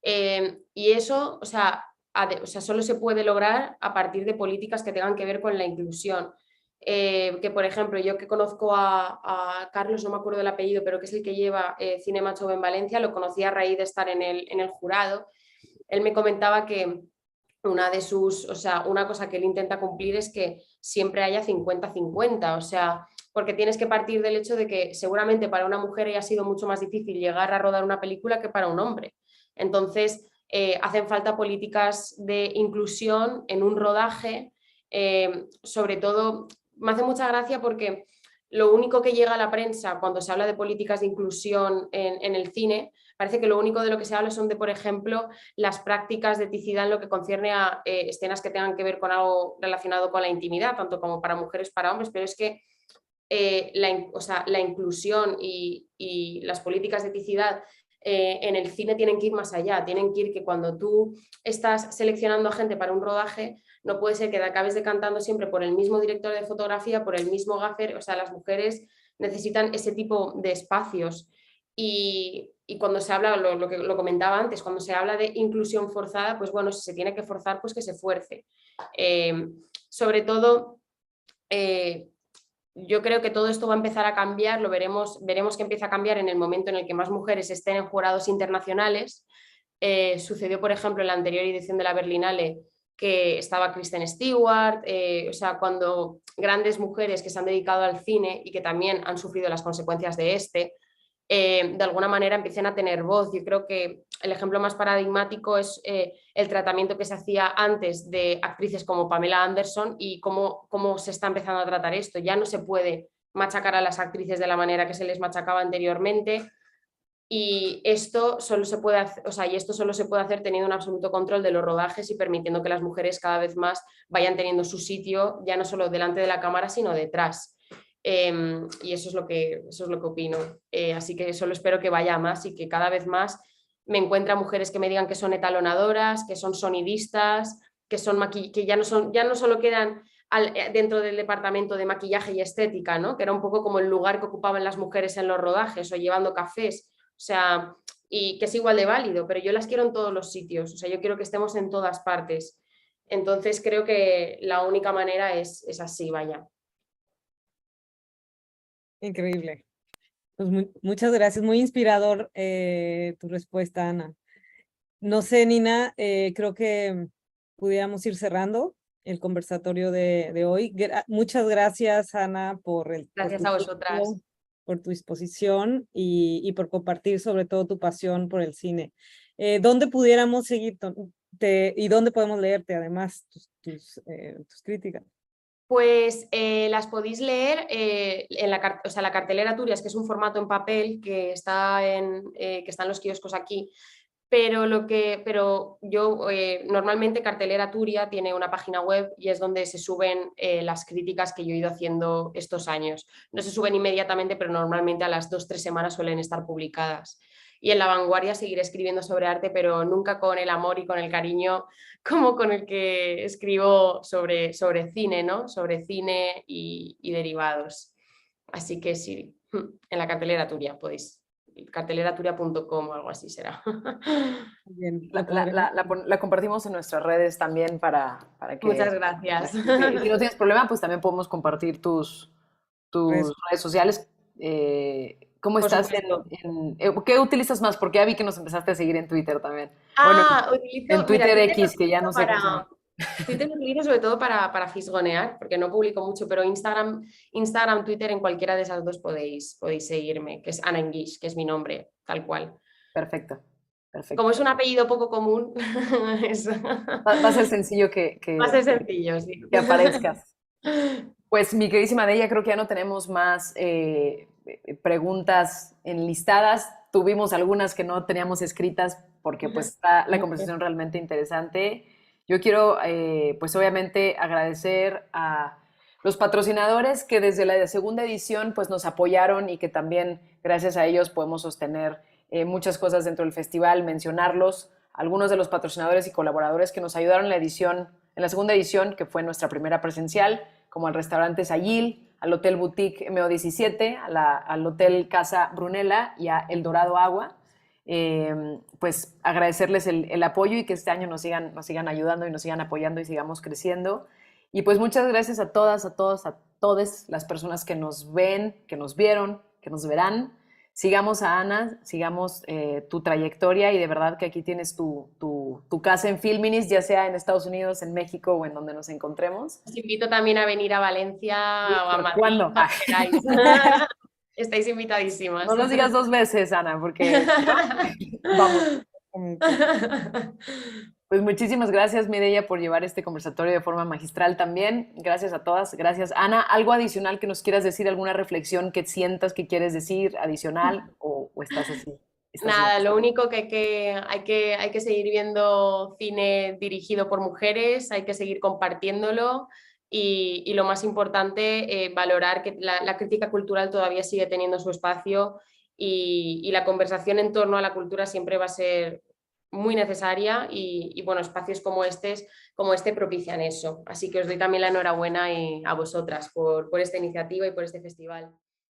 B: Y eso, o sea, solo se puede lograr a partir de políticas que tengan que ver con la inclusión. Que, por ejemplo, yo que conozco a Carlos, no me acuerdo del apellido, pero que es el que lleva Cinema Show en Valencia, lo conocí a raíz de estar en el jurado. Él me comentaba que una cosa que él intenta cumplir es que siempre haya 50-50, o sea, porque tienes que partir del hecho de que seguramente para una mujer haya sido mucho más difícil llegar a rodar una película que para un hombre. Entonces, hacen falta políticas de inclusión en un rodaje, sobre todo, me hace mucha gracia porque lo único que llega a la prensa cuando se habla de políticas de inclusión en el cine, parece que lo único de lo que se habla son de, por ejemplo, las prácticas de eticidad en lo que concierne a escenas que tengan que ver con algo relacionado con la intimidad, tanto como para mujeres, para hombres, pero es que la inclusión y las políticas de eticidad en el cine tienen que ir más allá, tienen que ir que cuando tú estás seleccionando a gente para un rodaje, no puede ser que te acabes decantando siempre por el mismo director de fotografía, por el mismo gaffer, o sea, las mujeres necesitan ese tipo de espacios y cuando se habla, lo que lo comentaba antes, cuando se habla de inclusión forzada, pues bueno, si se tiene que forzar, pues que se fuerce. Sobre todo, yo creo que todo esto va a empezar a cambiar, veremos que empieza a cambiar en el momento en el que más mujeres estén en jurados internacionales, Sucedió, por ejemplo, en la anterior edición de la Berlinale, que estaba Kristen Stewart, o sea, cuando grandes mujeres que se han dedicado al cine y que también han sufrido las consecuencias de de alguna manera empiecen a tener voz. Yo creo que el ejemplo más paradigmático es el tratamiento que se hacía antes de actrices como Pamela Anderson y cómo se está empezando a tratar esto. Ya no se puede machacar a las actrices de la manera que se les machacaba anteriormente. Y esto solo se puede hacer, o sea, y esto solo se puede hacer teniendo un absoluto control de los rodajes y permitiendo que las mujeres cada vez más vayan teniendo su sitio, ya no solo delante de la cámara, sino detrás. Y eso es lo que opino. Así que solo espero que vaya más y que cada vez más me encuentre mujeres que me digan que son etalonadoras, que son sonidistas, que ya no solo quedan dentro del departamento de maquillaje y estética, ¿no? Que era un poco como el lugar que ocupaban las mujeres en los rodajes o llevando cafés. O sea, y que es igual de válido, pero yo las quiero en todos los sitios, o sea, yo quiero que estemos en todas partes. Entonces creo que la única manera es así, vaya.
C: Increíble. Pues muchas gracias, muy inspirador tu respuesta, Ana. No sé, Nina, creo que pudiéramos ir cerrando el conversatorio de hoy. Muchas gracias, Ana,
B: Gracias a vosotras.
C: por tu disposición y por compartir sobre todo tu pasión por el cine. ¿Dónde pudiéramos seguirte y dónde podemos leerte además tus críticas?
B: Pues las podéis leer en la cartelera Turias, que es un formato en papel que está que está en los kioscos aquí. Pero yo normalmente Cartelera Turia tiene una página web y es donde se suben las críticas que yo he ido haciendo estos años. No se suben inmediatamente, pero normalmente a las 2-3 semanas suelen estar publicadas. Y en La Vanguardia seguiré escribiendo sobre arte, pero nunca con el amor y con el cariño como con el que escribo sobre cine, ¿no? Sobre cine y derivados. Así que sí, en la Cartelera Turia podéis. Carteleraturia.com o algo así será.
C: Bien,
A: La compartimos en nuestras redes también para que...
B: Muchas gracias.
A: Y si no tienes problema, pues también podemos compartir tus redes sociales. ¿Cómo
B: Por
A: estás
B: supuesto.
A: ¿qué utilizas más? Porque ya vi que nos empezaste a seguir en Twitter también. Bueno, en
B: Mira,
A: Twitter X, que ya no sé cómo se llama.
B: Twitter lo utilizo sobre todo para fisgonear, porque no publico mucho, pero Instagram, Twitter, en cualquiera de esas dos podéis seguirme, que es Ana Enguix, que es mi nombre, tal cual.
A: Perfecto.
B: Como es un apellido poco común,
A: va a ser sencillo
B: va a ser sencillo, sí.
A: que aparezcas. Pues mi queridísima Deya, creo que ya no tenemos más preguntas enlistadas. Tuvimos algunas que no teníamos escritas porque pues está la conversación realmente interesante. Yo quiero pues obviamente agradecer a los patrocinadores que desde la segunda edición pues nos apoyaron y que también gracias a ellos podemos sostener muchas cosas dentro del festival, mencionarlos, algunos de los patrocinadores y colaboradores que nos ayudaron en la segunda edición, que fue nuestra primera presencial, como al restaurante Sayil, al Hotel Boutique MO17, al Hotel Casa Brunella y a El Dorado Agua. Pues agradecerles el apoyo y que este año nos sigan ayudando y nos sigan apoyando y sigamos creciendo. Y pues muchas gracias a todas, a todos, a todas las personas que nos ven, que nos vieron, que nos verán. Sigamos a Ana, sigamos tu trayectoria y de verdad que aquí tienes tu casa en Filminis, ya sea en Estados Unidos, en México o en donde nos encontremos.
B: Os invito también a venir a Valencia o a Madrid.
A: ¿Cuándo?
B: Estáis invitadísimas.
A: No nos digas 2 veces, Ana, porque vamos. Pues muchísimas gracias, Mireia, por llevar este conversatorio de forma magistral también. Gracias a todas. Gracias, Ana. ¿Algo adicional que nos quieras decir? ¿Alguna reflexión que sientas que quieres decir adicional? ¿O estás así?
B: Nada, lo único que hay que seguir viendo cine dirigido por mujeres, hay que seguir compartiéndolo y lo más importante, valorar que la crítica cultural todavía sigue teniendo su espacio y la conversación en torno a la cultura siempre va a ser muy necesaria y bueno, espacios como este propician eso. Así que os doy también la enhorabuena a vosotras por esta iniciativa y por este festival.